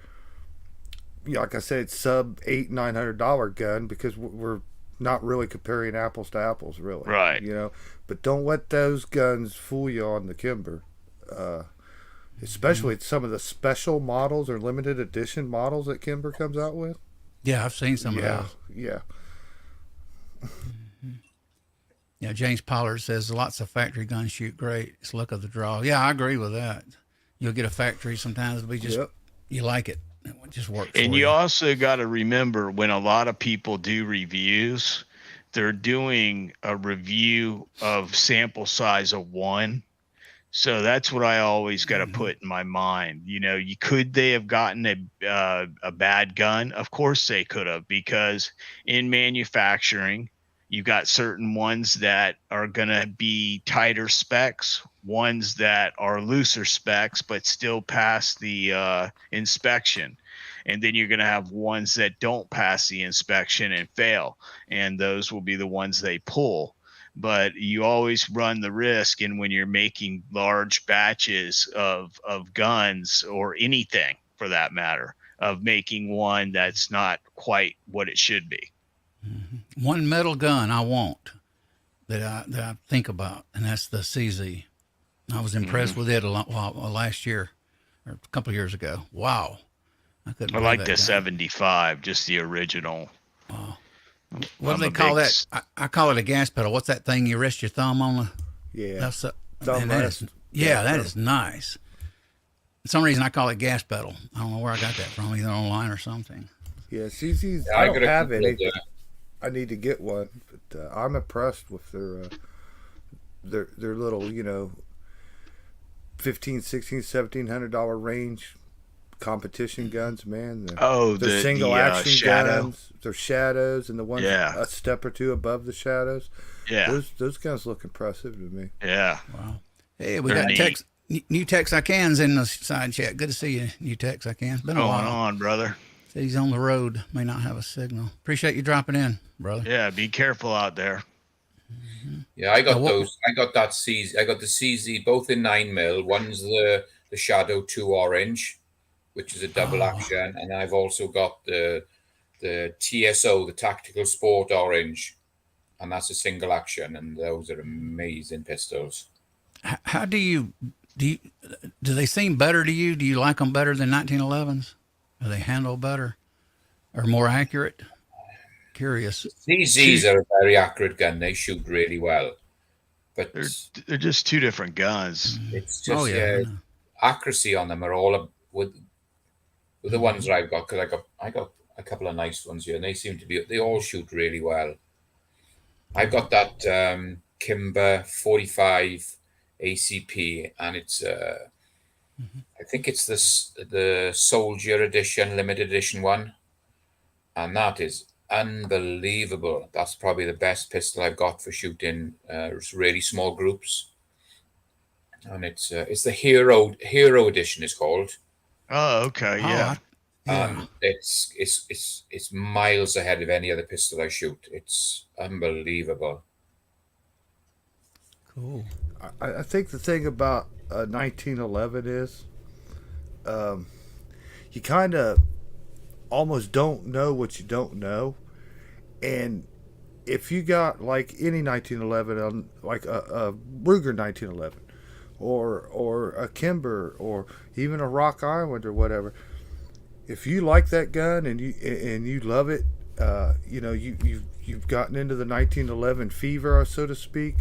S4: you know, like I said, sub $800-$900 gun, because we're not really comparing apples to apples, really.
S3: Right.
S4: You know, but don't let those guns fool you on the Kimber. Especially some of the special models or limited edition models that Kimber comes out with.
S1: Yeah, I've seen some of those.
S4: Yeah.
S1: Yeah, James Pollard says lots of factory guns shoot great. It's luck of the draw. Yeah, I agree with that. You'll get a factory sometimes, it'll be just you like it. It just works.
S3: And you also got to remember, when a lot of people do reviews, they're doing a review of sample size of 1. So that's what I always got to put in my mind. You know, they have gotten a bad gun? Of course they could have, because in manufacturing, you've got certain ones that are going to be tighter specs, ones that are looser specs, but still pass the inspection. And then you're going to have ones that don't pass the inspection and fail. And those will be the ones they pull. But you always run the risk, and when you're making large batches of guns, or anything for that matter, of making one that's not quite what it should be.
S1: Mm-hmm. One metal gun I want that I think about, and that's the CZ. I was impressed with it last year, or a couple of years ago. Wow.
S3: I like the 75, just the original.
S1: What do they call that? I call it a gas pedal. What's that thing you rest your thumb on?
S4: That's
S1: that is nice. For some reason I call it gas pedal. I don't know where I got that from, either online or something.
S4: Yeah, CZ's, I don't have any. I need to get one, but I'm impressed with their little, you know, $1,500, $1,600, $1,700 range competition guns, man. The single action guns, their shadows, and the ones a step or two above the shadows. Yeah, those guns look impressive to me.
S3: Yeah.
S1: Wow. Hey, we got new Texicans in the side chat. Good to see you, new Texicans. Been a while.
S3: On, brother.
S1: Said he's on the road, may not have a signal. Appreciate you dropping in, brother.
S3: Yeah, be careful out there.
S2: Mm-hmm. Yeah, I got those. I got that CZ. I got the CZ both in 9mm. One's the Shadow 2 orange, which is a double action, and I've also got the TSO, the Tactical Sport orange, and that's a single action, and those are amazing pistols.
S1: How do they seem better to you? Do you like them better than 1911s? Do they handle better or more accurate? Curious.
S2: CZs are a very accurate gun. They shoot really well, but
S3: they're just two different guns.
S2: It's just accuracy on them are all with the ones that I've got, because I got a couple of nice ones here, and they all shoot really well. I've got that Kimber 45 ACP, and it's I think it's the Soldier Edition, limited edition one, and that is unbelievable. That's probably the best pistol I've got for shooting really small groups, and it's the Hero Edition is called.
S3: Oh, okay, yeah.
S2: It's miles ahead of any other pistol I shoot. It's unbelievable.
S1: Cool.
S4: I think the thing about 1911 is, you kind of almost don't know what you don't know, and if you got like any 1911, like a Ruger 1911, or a Kimber or even a Rock Island or whatever. If you like that gun and you love it, you've gotten into the 1911 fever, so to speak.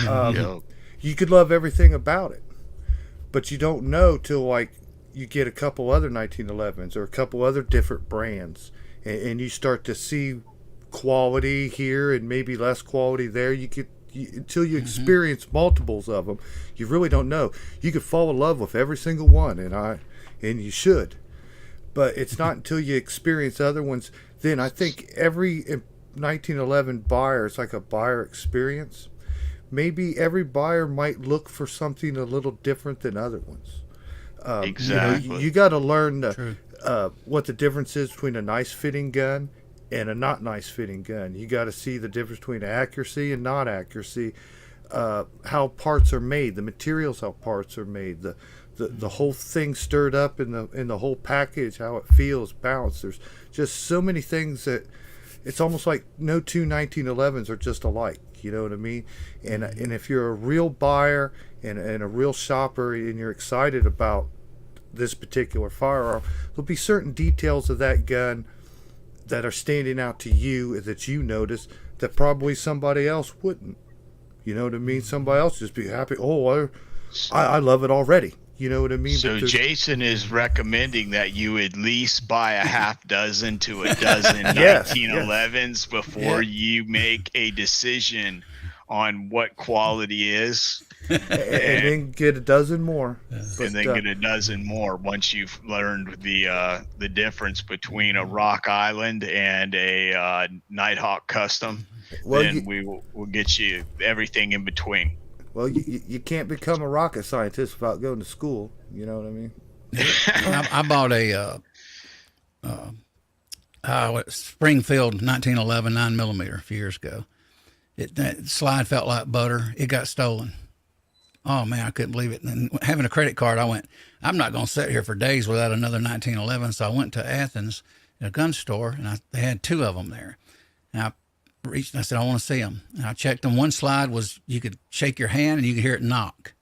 S3: Yep.
S4: You could love everything about it, but you don't know till like you get a couple other 1911s or a couple other different brands, and you start to see quality here and maybe less quality there. Until you experience multiples of them, you really don't know. You could fall in love with every single one, and you should, but it's not until you experience other ones. Then I think every 1911 buyer is like a buyer experience. Maybe every buyer might look for something a little different than other ones.
S3: Exactly.
S4: You got to learn what the difference is between a nice fitting gun and a not nice fitting gun. You got to see the difference between accuracy and not accuracy, how parts are made, the materials how parts are made, the whole thing stirred up in the whole package, how it feels, balanced. There's just so many things that it's almost like no two 1911s are just alike. You know what I mean? And if you're a real buyer and a real shopper and you're excited about this particular firearm, there'll be certain details of that gun that are standing out to you that you notice that probably somebody else wouldn't. You know what I mean? Somebody else just be happy. Oh, I love it already. You know what I mean?
S3: So Jason is recommending that you at least buy a half dozen to a dozen 1911s before you make a decision on what quality is.
S4: And then get a dozen more.
S3: And then get a dozen more once you've learned the difference between a Rock Island and a Nighthawk Custom. Well, then we'll get you everything in between.
S4: Well, you can't become a rocket scientist without going to school. You know what I mean?
S1: I bought a Springfield 1911 9mm a few years ago. That slide felt like butter. It got stolen. Oh, man, I couldn't believe it. And having a credit card, I went, I'm not going to sit here for days without another 1911. So I went to Athens in a gun store, and they had two of them there. And I reached and I said, I want to see them. And I checked them. One slide was you could shake your hand and you could hear it knock.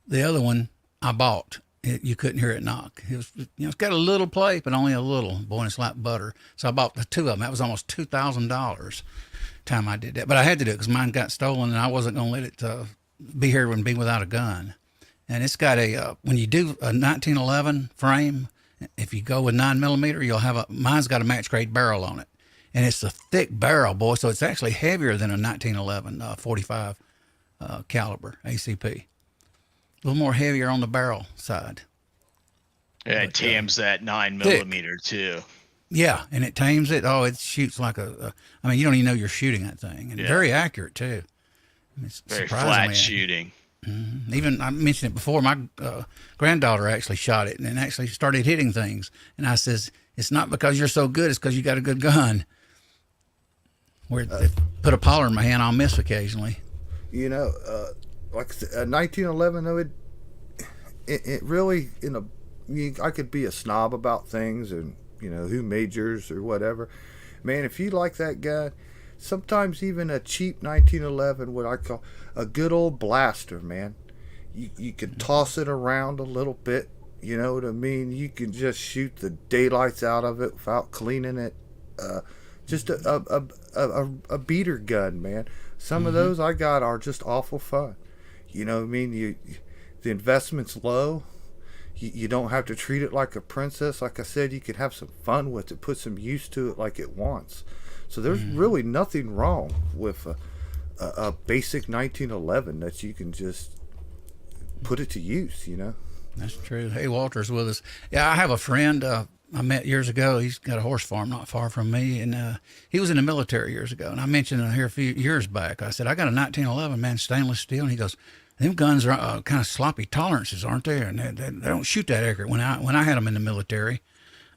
S1: The other one I bought. You couldn't hear it knock. It was, it's got a little play, but only a little. Boy, it's like butter. So I bought the two of them. That was almost $2,000 time I did that. But I had to do it because mine got stolen, and I wasn't going to let it be here and be without a gun. And it's got when you do a 1911 frame, if you go with 9mm, you'll have mine's got a match grade barrel on it. And it's a thick barrel, boy, so it's actually heavier than a 1911 45 caliber ACP. A little more heavier on the barrel side.
S3: Yeah, it tames that 9mm too.
S1: Yeah, and it tames it. Oh, it shoots like I mean, you don't even know you're shooting that thing. And very accurate, too. It's
S3: very flat shooting.
S1: Mm-hmm. Even, I mentioned it before, my granddaughter actually shot it and actually started hitting things. And I says, it's not because you're so good, it's because you got a good gun. Where they put a Pollard in my hand, I'll miss occasionally.
S4: You know, like a 1911, though, it really, I could be a snob about things and, who made yours or whatever. Man, if you like that gun, sometimes even a cheap 1911, what I call a good old blaster, man. You can toss it around a little bit. You know what I mean? You can just shoot the daylights out of it without cleaning it. Just a beater gun, man. Some of those I got are just awful fun. You know what I mean? The investment's low. You don't have to treat it like a princess. Like I said, you can have some fun with it, put some use to it like it wants. So there's really nothing wrong with a basic 1911 that you can just put it to use,
S1: That's true. Hey, Walter's with us. Yeah, I have a friend I met years ago. He's got a horse farm not far from me, and he was in the military years ago. And I mentioned it here a few years back. I said, I got a 1911, man, stainless steel. And he goes, them guns are kind of sloppy tolerances, aren't they? And they don't shoot that accurate. When I had them in the military,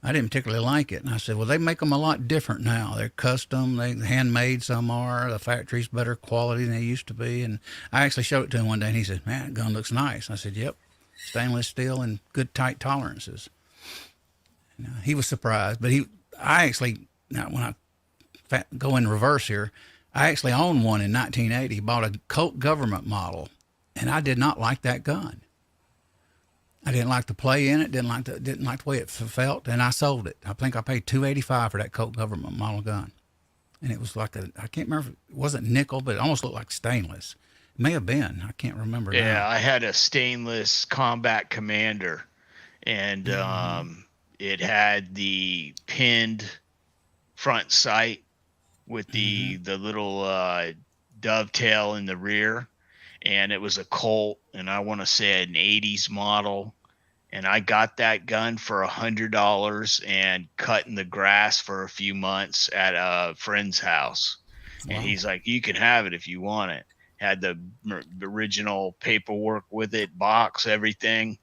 S1: I didn't particularly like it. And I said, well, they make them a lot different now. They're custom. They handmade, some are. The factory's better quality than they used to be. And I actually showed it to him one day, and he said, man, that gun looks nice. I said, yep, stainless steel and good tight tolerances. He was surprised. But when I go in reverse here, I actually owned one in 1980, bought a Colt government model and I did not like that gun. I didn't like the play in it. Didn't like the way it felt, and I sold it. I think I paid $285 for that Colt government model gun, and it was like I can't remember. It wasn't nickel, but it almost looked like stainless. It may have been. I can't remember.
S3: Yeah,
S1: now.
S3: I had a stainless Combat Commander, and it had the pinned front sight with the little dovetail in the rear, and it was a Colt, and I want to say an 80s model, and I got that gun for $100 and cut in the grass for a few months at a friend's house. Wow. And he's like, you can have it if you want it. Had the original paperwork with it, box, everything,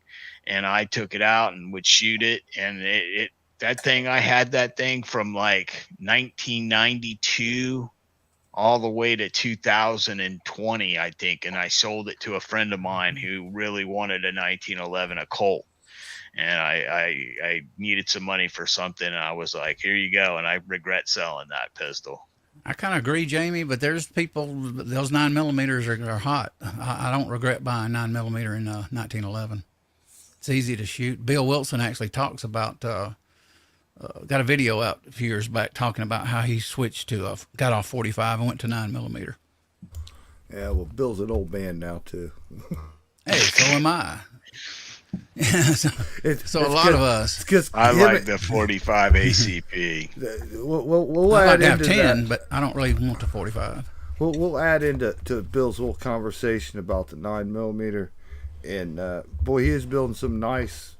S3: and I took it out and would shoot it, and that thing, I had that thing from like 1992 all the way to 2020, I think. And I sold it to a friend of mine who really wanted a 1911, a Colt. And I needed some money for something. And I was like, here you go. And I regret selling that pistol.
S1: I kind of agree, Jamie, but there's people, those 9mm are hot. I don't regret buying 9mm in 1911. It's easy to shoot. Bill Wilson actually talks about, got a video out a few years back talking about how he switched to got off 45 and went to 9mm.
S4: Yeah, well, Bill's an old man now too.
S1: Hey, so am I. so a lot of us.
S3: I like the 45 ACP.
S4: We'll
S1: I'd
S4: add
S1: like to have
S4: into
S1: 10,
S4: that.
S1: but I don't really want the 45.
S4: We'll add into Bill's little conversation about the 9mm, and boy, he is building some nice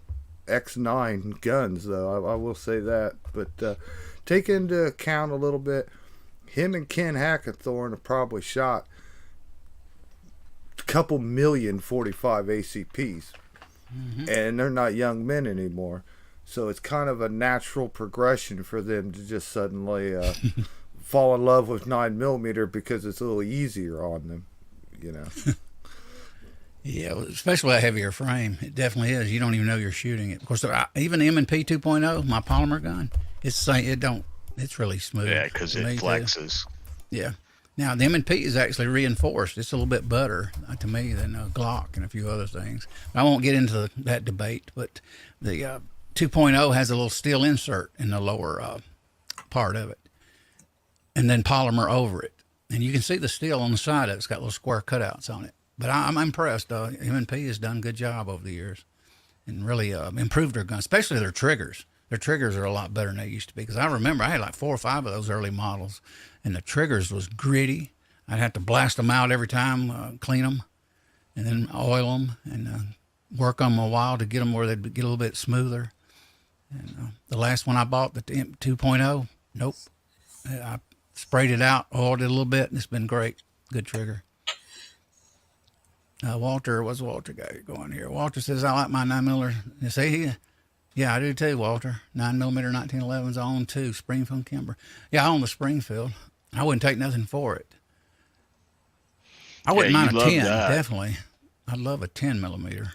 S4: X9 guns, though. I will say that. But take into account a little bit, him and Ken Hackathorn have probably shot a couple million 45 ACPs, and they're not young men anymore. So it's kind of a natural progression for them to just suddenly fall in love with 9mm because it's a little easier on them, you know.
S1: Yeah, especially a heavier frame. It definitely is. You don't even know you're shooting it. Of course, even the M&P 2.0, my polymer gun, it's really smooth.
S3: Yeah, because it flexes.
S1: Yeah. Now, the M&P is actually reinforced. It's a little bit better to me than a Glock and a few other things. I won't get into that debate, but the 2.0 has a little steel insert in the lower part of it, and then polymer over it. And you can see the steel on the side of it. It's got little square cutouts on it. But I'm impressed. M&P has done a good job over the years and really improved their guns, especially their triggers. Their triggers are a lot better than they used to be. Because I remember I had like 4 or 5 of those early models, and the triggers was gritty. I'd have to blast them out every time, clean them, and then oil them and work on them a while to get them where they'd get a little bit smoother. And the last one I bought, the 2.0, nope. I sprayed it out, oiled it a little bit, and it's been great. Good trigger. Walter, what's Walter got going here? Walter says, I like my 9mm. You see, yeah, I do too, Walter. 9mm 1911s I own too, Springfield Kimber. Yeah, I own the Springfield. I wouldn't take nothing for it. I wouldn't mind a 10, definitely. I'd love a 10mm.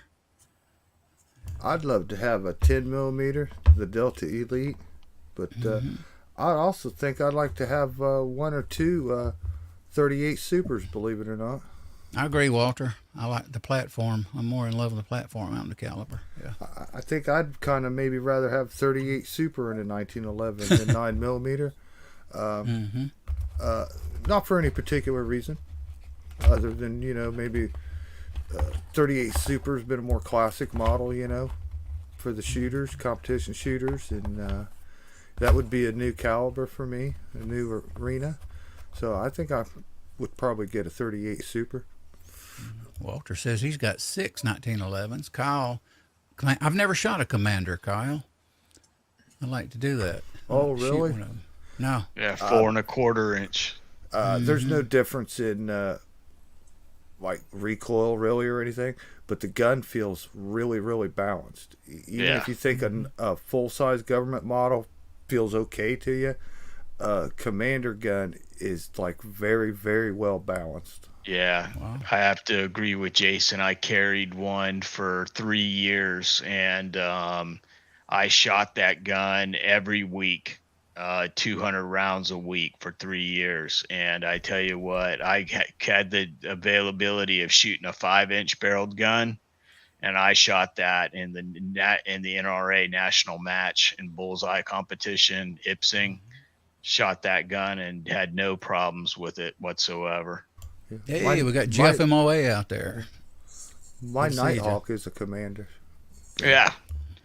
S4: I'd love to have a 10mm, the Delta Elite, but I also think I'd like to have 1 or 2 38 Supers, believe it or not.
S1: I agree, Walter. I like the platform. I'm more in love with the platform out in the caliber. Yeah.
S4: I think I'd kind of maybe rather have 38 Super in a 1911 than 9mm. Not for any particular reason, other than, maybe 38 Super's been a more classic model, for the shooters, competition shooters, and that would be a new caliber for me, a new arena. So I think I would probably get a 38 Super.
S1: Walter says he's got 6 1911s. Kyle, I've never shot a Commander, Kyle. I'd like to do that.
S4: Oh, really?
S1: No.
S3: Yeah, 4 1/4 inch.
S4: There's no difference in like recoil really or anything, but the gun feels really, really balanced. Even if you think a full-size government model feels okay to you, Commander gun is like very, very well balanced.
S3: Yeah, wow. I have to agree with Jason. I carried one for 3 years, and I shot that gun every week 200 rounds a week for 3 years. And I tell you what, I had the availability of shooting a 5-inch barreled gun, and I shot that in the NRA national match in bullseye competition, Ipsing. Shot that gun and had no problems with it whatsoever.
S1: Hey, we got Jeff MOA out there.
S4: My Nighthawk is a commander.
S3: Yeah,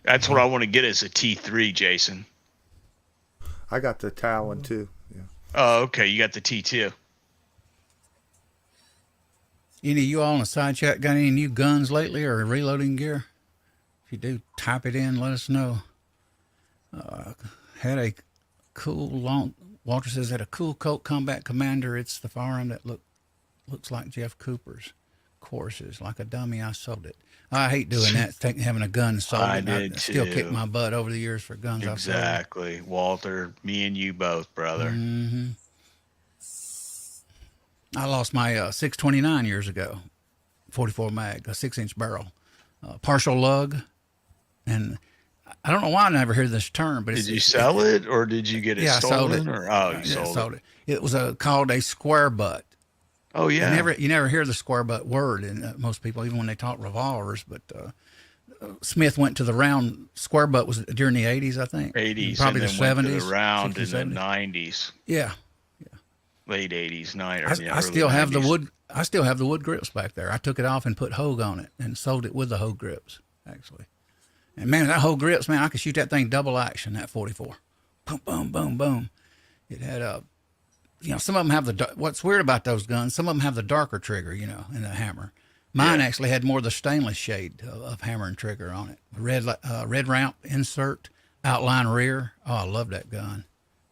S3: that's what I want to get as a T3, Jason.
S4: I got the Talon too. Yeah.
S3: Oh, okay. You got the T2.
S1: Any of you all in the side chat got any new guns lately or reloading gear? If you do, type it in. Let us know. Had a cool Walter says had a cool Colt Combat Commander. It's the firearm that looks like Jeff Cooper's. Courses like a dummy. I sold it. I hate doing that. Having a gun sold. I still kick my butt over the years for guns.
S3: Exactly, Walter. Me and you both, brother.
S1: Mm-hmm. I lost my 629 years ago, 44 mag, a 6-inch barrel, partial lug, and I don't know why I never heard this term. But
S3: did you sell it or did you get it stolen?
S1: I sold it.
S3: Or you sold it.
S1: It was called a square butt.
S3: Oh yeah.
S1: You never hear the square butt word in most people, even when they talk revolvers. But Smith went to the round. Square butt was during the 80s, I think.
S3: 80s,
S1: probably
S3: and
S1: the
S3: then
S1: 70s.
S3: Went to the round 60s, in the
S1: 70s.
S3: 90s.
S1: Yeah.
S3: Late 80s, 90s.
S1: I still have the wood. I still have the wood grips back there. I took it off and put Hogue on it and sold it with the Hogue grips, actually. And man, that Hogue grips, man, I could shoot that thing double action. That 44, boom, boom, boom, boom. It had some of them have what's weird about those guns, some of them have the darker trigger, in the hammer. Mine actually had more of the stainless shade of hammer and trigger on it. Red ramp insert, outline rear. Oh, I love that gun,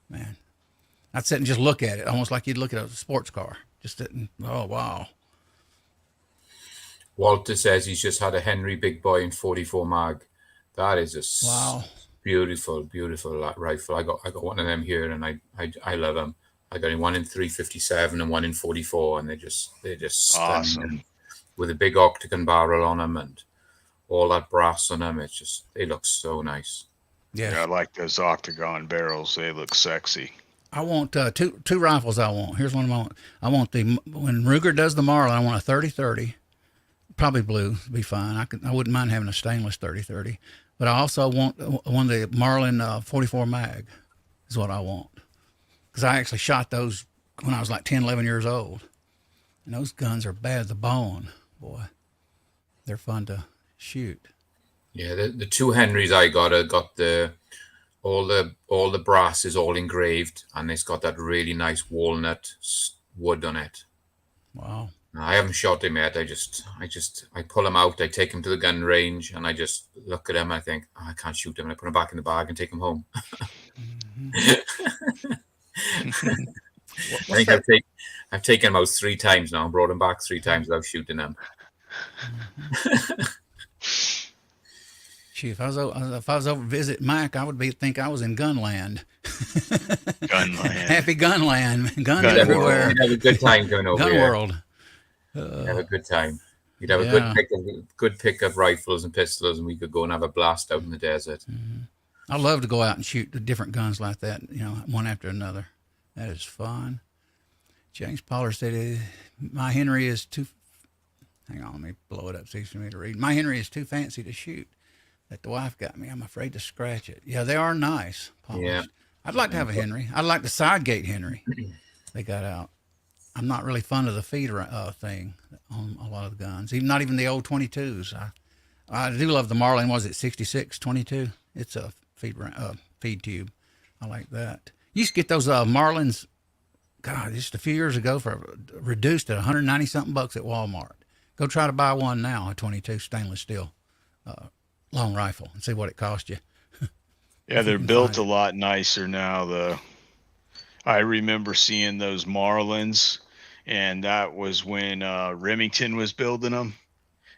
S1: man. I'd sit and just look at it, almost like you'd look at a sports car. Just sitting, oh, wow.
S2: Walter says he's just had a Henry Big Boy in 44 mag. That is a beautiful, beautiful rifle. I got one of them here, and I love them. I got one in 357 and one in 44, and they're just
S3: awesome.
S2: With a big octagon barrel on them and all that brass on them. They look so nice.
S3: Yeah, I like those octagon barrels. They look sexy.
S1: I want two rifles. Here's one I want. I want when Ruger does the Marlin, I want a 30-30, probably blue, be fine. I wouldn't mind having a stainless 30-30, but I also want one of the Marlin 44 mag is what I want. Because I actually shot those when I was like 10, 11 years old. And those guns are bad as the bone, boy. They're fun to shoot.
S2: Yeah, the two Henrys I got all the brass is all engraved, and it's got that really nice walnut wood on it.
S1: Wow.
S2: I haven't shot him yet. I pull him out, I take him to the gun range, and I just look at him, I think, I can't shoot him, and I put him back in the bag and take him home. I think I've taken him out 3 times now and brought him back 3 times without shooting him.
S1: Gee, if I was over to visit Mike, I would think I was in Gunland.
S3: Gunland.
S1: Happy Gunland. Guns everywhere.
S2: You'd have a good time going over
S1: Gun
S2: here.
S1: world.
S2: You'd have a good time. You'd have a good pick of rifles and pistols, and we could go and have a blast out in the desert.
S1: Mm-hmm. I love to go out and shoot the different guns like that, one after another. That is fun. James Pollard said, my Henry is too, hang on, let me blow it up so you can read. My Henry is too fancy to shoot. That the wife got me. I'm afraid to scratch it. Yeah, they are nice. Polished. Yeah. I'd like to have a Henry. I'd like the side gate Henry they got out. I'm not really fond of the feed thing on a lot of the guns, not even the old 22s. I do love the Marlin. Was it 66 22? It's a feed tube. I like that. You used to get those Marlins, God, just a few years ago for reduced at $190 something at Walmart. Go try to buy one now, a 22 stainless steel long rifle, and see what it cost you.
S3: Yeah, they're built a lot nicer now, though. I remember seeing those Marlins, and that was when Remington was building them.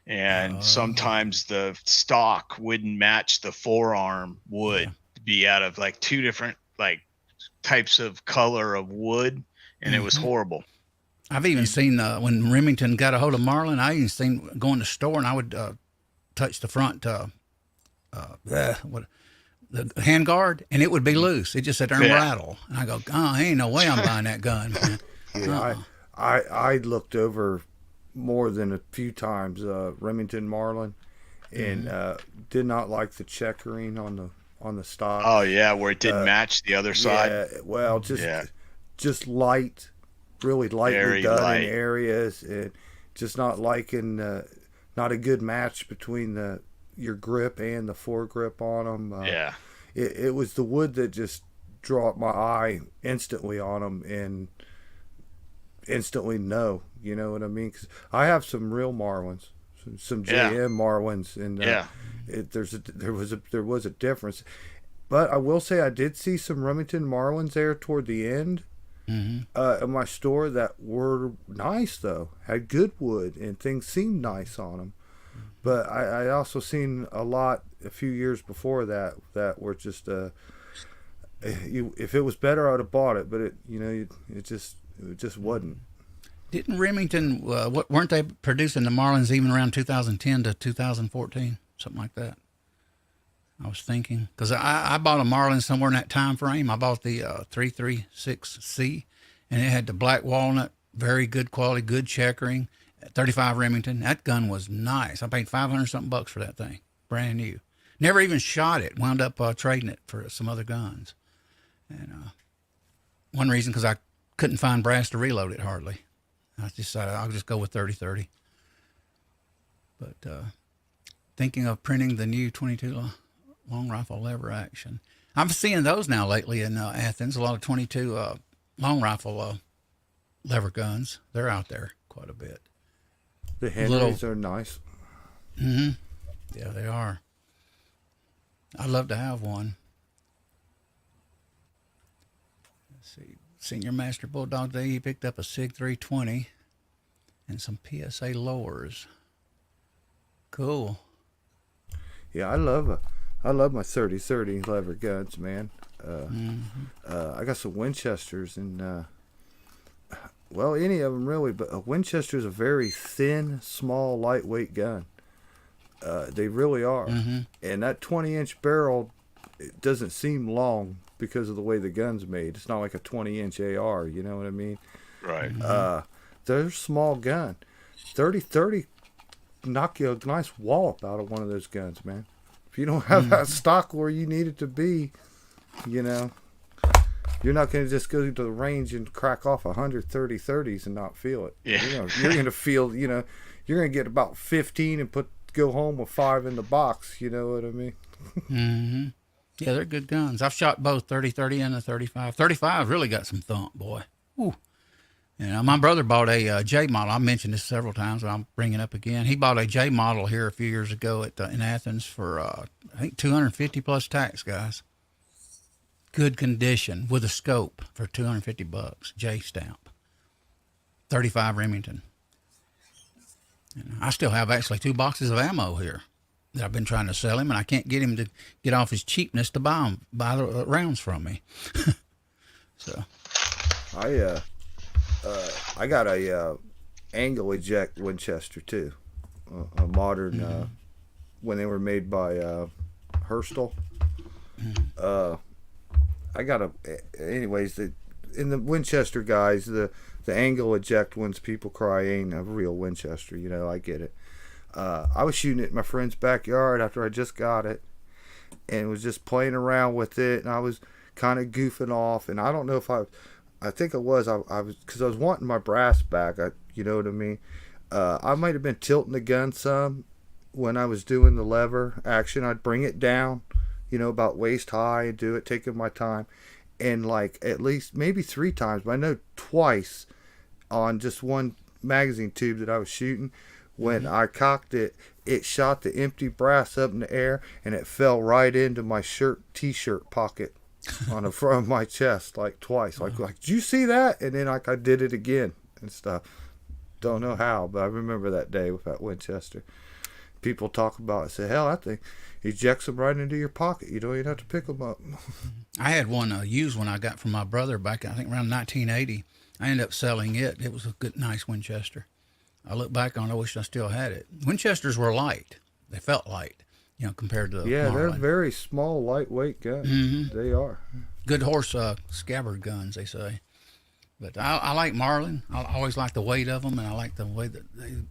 S3: And sometimes the stock wouldn't match the forearm wood. Be out of like 2 different types of color of wood, and it was horrible.
S1: I've even seen when Remington got a hold of Marlin, I even seen go in the store and I would touch the front the handguard, and it would be loose. It just sat there and rattle. And I go, oh, ain't no way I'm buying that gun, man.
S4: Yeah, I looked over more than a few times Remington Marlin, and did not like the checkering on the stock.
S3: Oh yeah, where it didn't match the other side.
S4: Yeah, well, just light, really lightly
S3: Very
S4: done
S3: light.
S4: in areas, and just not liking not a good match between your grip and the foregrip on them. It was the wood that just drew up my eye instantly on them, and instantly no, you know what I mean? Because I have some real Marlins, some JM Marlins, and there was a difference. But I will say I did see some Remington Marlins there toward the end of my store that were nice, though, had good wood, and things seemed nice on them. But I also seen a lot a few years before that were just if it was better I'd have bought it, but it just wasn't.
S1: Didn't Remington, weren't they producing the Marlins even around 2010 to 2014, something like that? I was thinking, because I bought a Marlin somewhere in that time frame. I bought the 336C, and it had the black walnut, very good quality, good checkering, 35 Remington. That gun was nice. I paid $500-something for that thing, brand new. Never even shot it. Wound up trading it for some other guns. And one reason, because I couldn't find brass to reload it hardly. I decided I'll just go with 30-30. But thinking of printing the new 22 long rifle lever action. I'm seeing those now lately in Athens. A lot of 22 long rifle lever guns. They're out there quite a bit.
S4: The Henrys are nice.
S1: Mm-hmm. Yeah, they are. I'd love to have one. Let's see. Senior Master Bulldog Day, he picked up a SIG 320 and some PSA lowers. Cool.
S4: Yeah, I love my 30-30 lever guns, man. I got some Winchesters, and well, any of them really, but a Winchester's a very thin, small, lightweight gun. They really are. And that 20-inch barrel, it doesn't seem long because of the way the gun's made. It's not like a 20-inch AR, you know what I mean?
S3: Right.
S4: They're a small gun. 30-30 knock you a nice wallop out of one of those guns, man. If you don't have that stock where you need it to be, you're not going to just go to the range and crack off 130 30s and not feel it.
S3: Yeah.
S4: You're going to feel, you're going to get about 15 and go home with 5 in the box. You know what I mean?
S1: Yeah, they're good guns. I've shot both 30-30 and the 35. 35 really got some thump, boy. Ooh. My brother bought a J model. I mentioned this several times, and I'll bring it up again. He bought a J model here a few years ago in Athens for, I think, 250 plus tax, guys. Good condition with a scope for $250. J stamp. 35 Remington. I still have actually 2 boxes of ammo here that I've been trying to sell him, and I can't get him to get off his cheapness to buy the rounds from me. So,
S4: I got a angle eject Winchester too, a modern when they were made by Herstal. I got anyways. In the Winchester guys, the angle eject ones, people cry ain't a real Winchester. I get it. I was shooting it in my friend's backyard after I just got it, and was just playing around with it, and I was kind of goofing off, and I don't know if I think I was because I was wanting my brass back. You know what I mean? I might have been tilting the gun some when I was doing the lever action. I'd bring it down, about waist high, and do it, taking my time, and like at least maybe 3 times, but I know twice on just one magazine tube that I was shooting. When I cocked it, it shot the empty brass up in the air, and it fell right into my t-shirt pocket on the front of my chest, like twice. Like, did you see that? And then I did it again and stuff. Don't know how, but I remember that day with that Winchester. People talk about it, say, hell, that thing ejects them right into your pocket. You don't even have to pick them up.
S1: I had one used one I got from my brother back, I think, around 1980. I ended up selling it. It was a good, nice Winchester. I look back on it, I wish I still had it. Winchesters were light. They felt light. compared to
S4: yeah, they're
S1: Marlin.
S4: very small, lightweight guns.
S1: Mm-hmm.
S4: They are
S1: Good horse scabbard guns, they say. But I like Marlin. I always like the weight of them, and I like the way that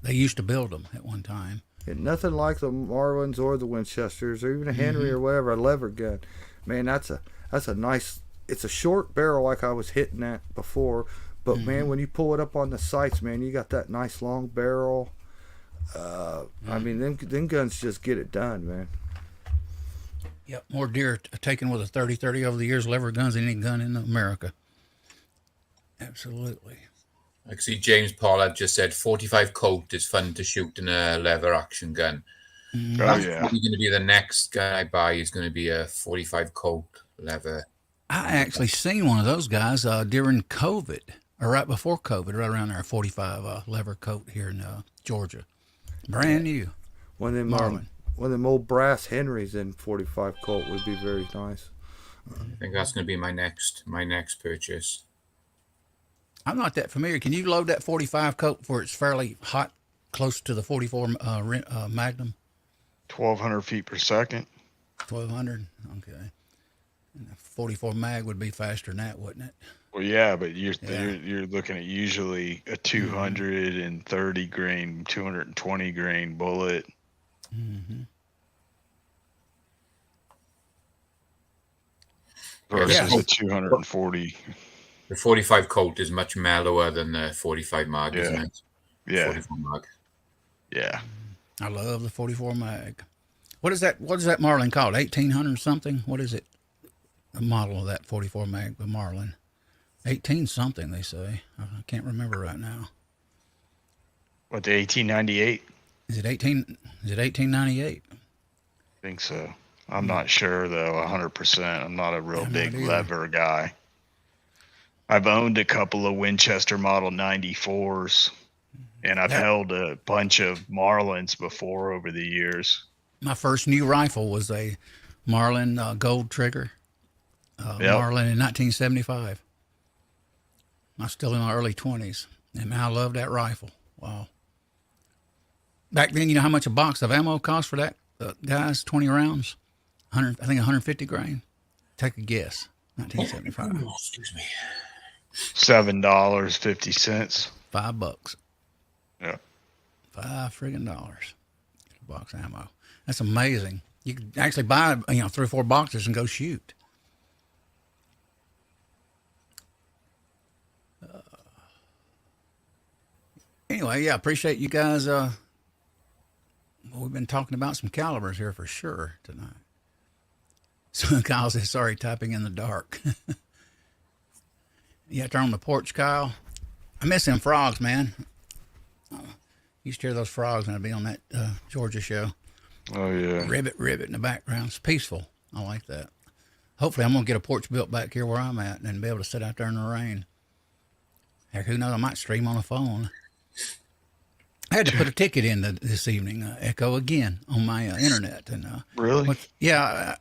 S1: they used to build them at one time.
S4: and nothing like the Marlins or the Winchesters or even a Henry or whatever, a lever gun. Man, that's a nice. It's a short barrel like I was hitting at before, but man, when you pull it up on the sights, man, you got that nice long barrel. I mean, them guns just get it done, man.
S1: Yep, more deer taken with a 30-30 over the years lever guns than any gun in America. Absolutely.
S2: I can see James Pollard just said 45 Colt is fun to shoot in a lever action gun.
S3: Oh,
S2: That's
S3: yeah.
S2: probably going to be the next gun I buy is going to be a 45 Colt lever.
S1: I actually seen one of those guys during COVID, or right before COVID, right around there, a 45 lever coat here in Georgia. Brand new.
S4: One of them
S1: Marlin.
S4: one of them old brass Henrys in 45 Colt would be very nice.
S2: I think that's going to be my next purchase.
S1: I'm not that familiar. Can you load that 45 coat where it's fairly hot, close to the 44 Magnum?
S3: 1,200 feet per second.
S1: 1200. Okay. And the 44 mag would be faster than that, wouldn't it?
S3: Well, yeah, but you're
S1: Yeah.
S3: you're looking at usually a 230 grain, 220 grain bullet.
S1: Mm-hmm.
S3: Versus
S1: Yeah.
S3: a 240.
S2: The 45 Colt is much mellower than the 45 mag,
S3: Yeah.
S2: isn't it?
S3: Yeah,
S2: 44 mag.
S3: yeah.
S1: I love the 44 mag. What is that Marlin called? 1800 something? What is it? The model of that 44 mag, the Marlin. 18 something, they say. I can't remember right now.
S3: What, the 1898?
S1: Is it 1898?
S3: I think so. I'm not sure though, 100%. I'm not a real
S1: I'm
S3: big
S1: not either.
S3: lever guy. I've owned a couple of Winchester Model 94s, and I've
S1: Yeah.
S3: held a bunch of Marlins before over the years.
S1: My first new rifle was a Marlin gold trigger. Marlin in 1975. I was still in my early 20s, and man, I loved that rifle. Wow. Back then, you know how much a box of ammo cost for that, guys? 20 rounds, 100. I think 150 grain. Take a guess. 1975.
S2: Oh, excuse me.
S3: $7.50.
S1: $5.
S3: Yeah.
S1: $5 friggin' dollars. Box of ammo. That's amazing. You could actually buy 3 or 4 boxes and go shoot. Anyway, yeah, appreciate you guys. We've been talking about some calibers here for sure tonight. So Kyle says, sorry, typing in the dark. You have to turn on the porch, Kyle. I miss them frogs, man. Used to hear those frogs when I'd be on that Georgia show.
S3: Oh, yeah.
S1: Ribbit in the background. It's peaceful. I like that. Hopefully, I'm going to get a porch built back here where I'm at and be able to sit out there in the rain. Heck, who knows? I might stream on the phone. I had to put a ticket in this evening, Echo, again on my internet. And
S3: Really?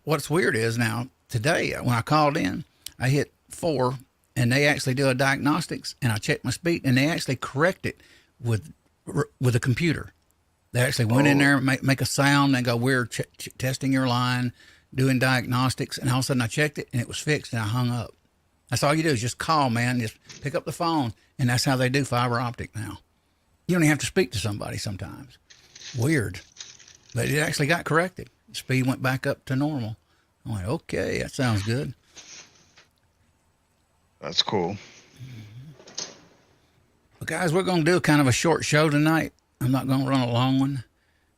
S1: what's weird is now, today, when I called in, I hit 4, and they actually do a diagnostics, and I checked my speed, and they actually correct it with a computer. They actually went in there, make a sound, and go, we're testing your line, doing diagnostics, and all of a sudden I checked it, and it was fixed, and I hung up. That's all you do is just call, man. Just pick up the phone, and that's how they do fiber optic now. You don't even have to speak to somebody sometimes. Weird. But it actually got corrected. Speed went back up to normal. I'm like, okay, that sounds good.
S3: That's cool.
S1: But guys, we're going to do kind of a short show tonight. I'm not going to run a long one.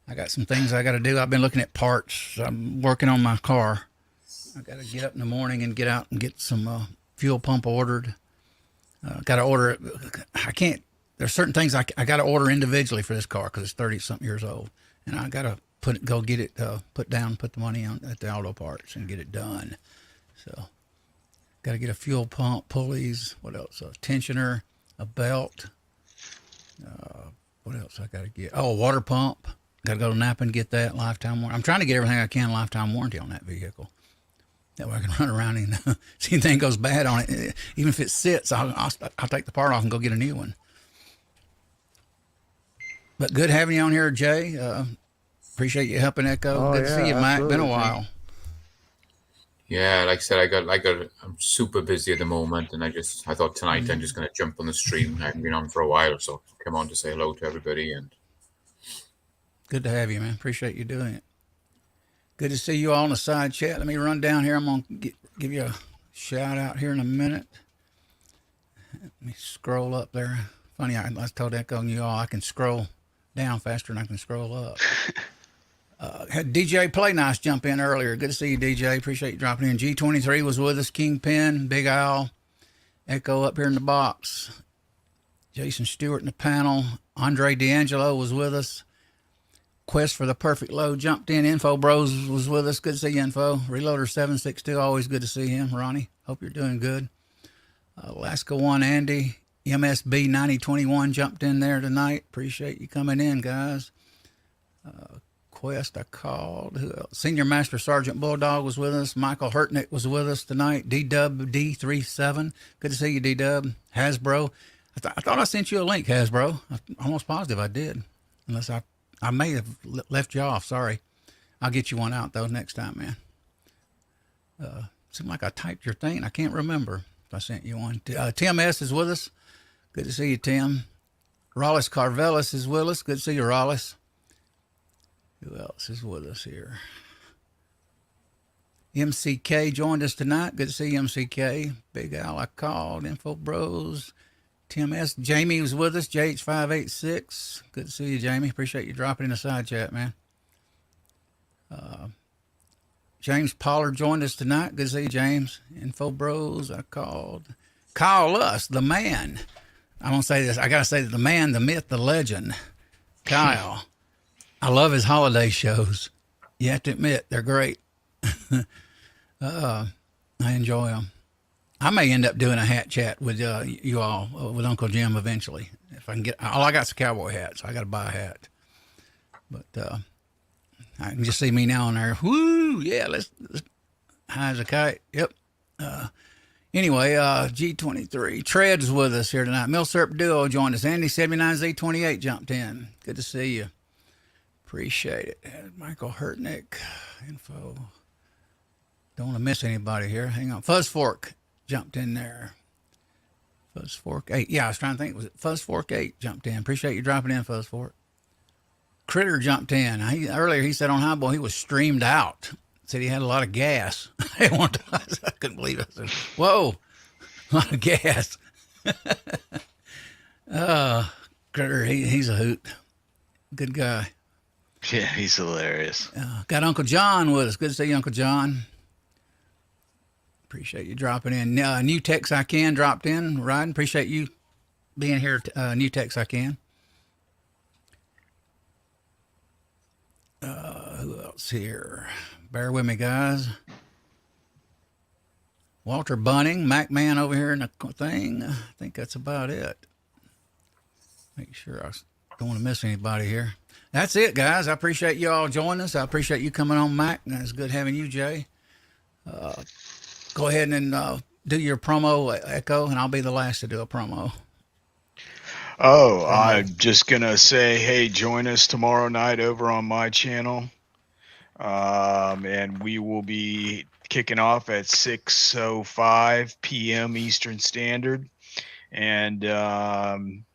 S1: I got some things I got to do. I've been looking at parts. I'm working on my car. I got to get up in the morning and get out and get some fuel pump ordered. Got to order it. I can't. There's certain things I got to order individually for this car because it's 30-something years old. And I got to go get it, put the money on at the auto parts and get it done. So got to get a fuel pump, pulleys, what else? A tensioner, a belt. What else I got to get? Oh, a water pump. Got to go to Napa and get that lifetime warranty. I'm trying to get everything I can lifetime warranty on that vehicle. That way I can run around and see if anything goes bad on it. Even if it sits, I'll take the part off and go get a new one. But good having you on here, Jay. Appreciate you helping Echo.
S4: Oh,
S1: Good to see you, Mike. Been a
S4: absolutely,
S1: while.
S2: Yeah, like I said, I'm super busy at the moment, and I thought tonight I'm just going to jump on the stream. I haven't been on for a while, so come on to say hello to everybody. And
S1: Good to have you, man. Appreciate you doing it. Good to see you all in the side chat. Let me run down here. I'm going to give you a shout out here in a minute. Let me scroll up there. Funny, I told Echo and you all I can scroll down faster than I can scroll up. Had DJ Play Nice jump in earlier. Good to see you, DJ. Appreciate you dropping in. G23 was with us. Kingpin, Big Owl, Echo up here in the box. Jason Stewart in the panel. Andre D'Angelo was with us. Quest for the Perfect Load jumped in. Info Bros was with us. Good to see you, Info. Reloader 762, always good to see him. Ronnie, hope you're doing good. Alaska 1 Andy. MSB 9021 jumped in there tonight. Appreciate you coming in, guys. Quest, I called. Who else? Senior Master Sergeant Bulldog was with us. Michael Hurtnick was with us tonight. D-Dub D37. Good to see you, D-Dub. Hasbro. I thought I sent you a link, Hasbro. I'm almost positive I did. Unless I may have left you off. Sorry. I'll get you one out, though, next time, man. Seemed like I typed your thing. I can't remember if I sent you one. Tim S. is with us. Good to see you, Tim. Rollis Carvelis is with us. Good to see you, Rollis. Who else is with us here? MCK joined us tonight. Good to see you, MCK. Big Al, I called. Info Bros. Tim S. Jamie was with us. JH586. Good to see you, Jamie. Appreciate you dropping in the side chat, man. James Pollard joined us tonight. Good to see you, James. Info Bros. I called. Call us, the man. I'm going to say this. I got to say that the man, the myth, the legend, Kyle. I love his holiday shows. You have to admit, they're great. I enjoy them. I may end up doing a hat chat with you all, with Uncle Jim eventually. If I can get, all I got is a cowboy hat, so I got to buy a hat. But I can just see me now on there. Woo, yeah, let's high as a kite. Yep. Anyway, G23. Tread's with us here tonight. Milsurp Duo joined us. Andy 79Z28 jumped in. Good to see you. Appreciate it. Michael Hurtnick. Info. Don't want to miss anybody here. Hang on. Fuzz Fork jumped in there. Fuzz Fork 8. Yeah, I was trying to think. Was it Fuzz Fork 8 jumped in? Appreciate you dropping in, Fuzz Fork. Critter jumped in. Earlier he said on Highball he was streamed out. Said he had a lot of gas. I couldn't believe it. I said, whoa, a lot of gas. Critter, he's a hoot. Good guy.
S3: Yeah, he's hilarious.
S1: Got Uncle John with us. Good to see you, Uncle John. Appreciate you dropping in. New Tex I Can dropped in. Ryan, appreciate you being here. New Tex I Can. Who else here? Bear with me, guys. Walter Bunning, Mac Man over here in the thing. I think that's about it. Make sure I don't want to miss anybody here. That's it, guys. I appreciate you all joining us. I appreciate you coming on, Mac. It's good having you, Jay. Go ahead and do your promo, Echo, and I'll be the last to do a promo.
S3: Oh, I'm just going to say, hey, join us tomorrow night over on my channel. And we will be kicking off at 6:05 p.m. Eastern Standard. And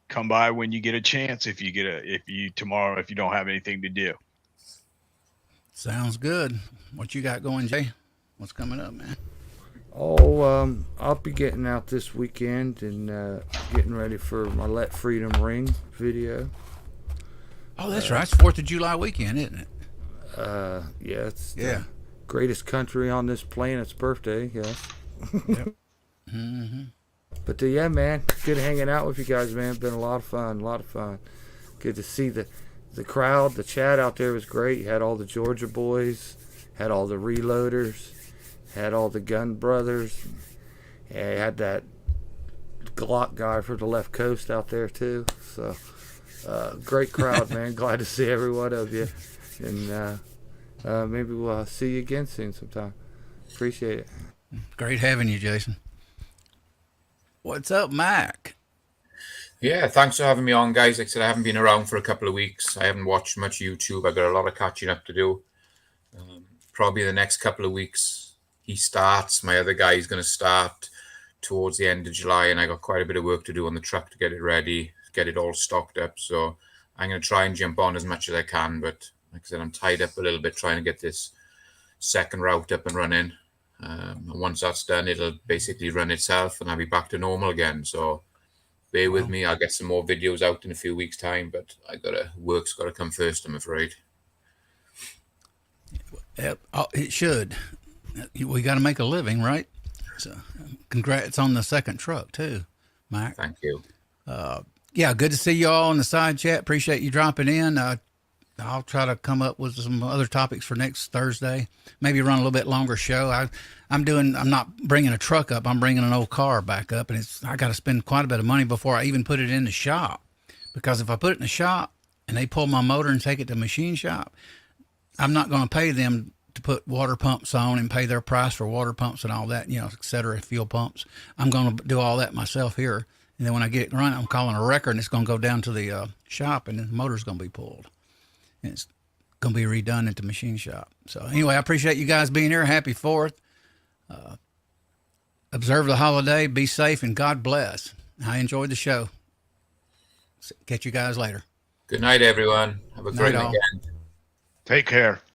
S3: come by when you get a chance if you don't have anything to do.
S1: Sounds good. What you got going, Jay? What's coming up, man?
S4: Oh, I'll be getting out this weekend and getting ready for my Let Freedom Ring video.
S1: Oh, that's right. It's 4th of July weekend, isn't it?
S4: Yeah, it's the greatest country on this planet's birthday, yes.
S1: Yep. Mm-hmm.
S4: But yeah, man, good hanging out with you guys, man. Been a lot of fun. Good to see the crowd. The chat out there was great. You had all the Georgia boys, had all the reloaders, had all the gun brothers. Yeah, you had that Glock guy from the left coast out there too. So great crowd, man. Glad to see every one of you. And maybe we'll see you again soon sometime. Appreciate it.
S1: Great having you, Jason. What's up, Mike?
S2: Yeah, thanks for having me on, guys. Like I said, I haven't been around for a couple of weeks. I haven't watched much YouTube. I've got a lot of catching up to do. Probably the next couple of weeks, he starts. My other guy is going to start towards the end of July, and I got quite a bit of work to do on the truck to get it ready, get it all stocked up. So I'm going to try and jump on as much as I can. But like I said, I'm tied up a little bit trying to get this second route up and running. And once that's done, it'll basically run itself, and I'll be back to normal again. So bear with me. I'll get some more videos out in a few weeks' time, but work's got to come first, I'm afraid.
S1: It should. We got to make a living, right? So, congrats on the second truck too, Mike.
S2: Thank you.
S1: Yeah, good to see you all in the side chat. Appreciate you dropping in. I'll try to come up with some other topics for next Thursday. Maybe run a little bit longer show. I'm not bringing a truck up. I'm bringing an old car back up, and I got to spend quite a bit of money before I even put it in the shop. Because if I put it in the shop and they pull my motor and take it to the machine shop, I'm not going to pay them to put water pumps on and pay their price for water pumps and all that, et cetera, fuel pumps. I'm going to do all that myself here. And then when I get it running, I'm calling a wrecker, and it's going to go down to the shop, and the motor's going to be pulled. And it's going to be redone at the machine shop. So anyway, I appreciate you guys being here. Happy 4th. Observe the holiday. Be safe, and God bless. I enjoyed the show. Catch you guys later.
S2: Good night, everyone. Have a great
S1: Night all.
S2: weekend.
S3: Take care.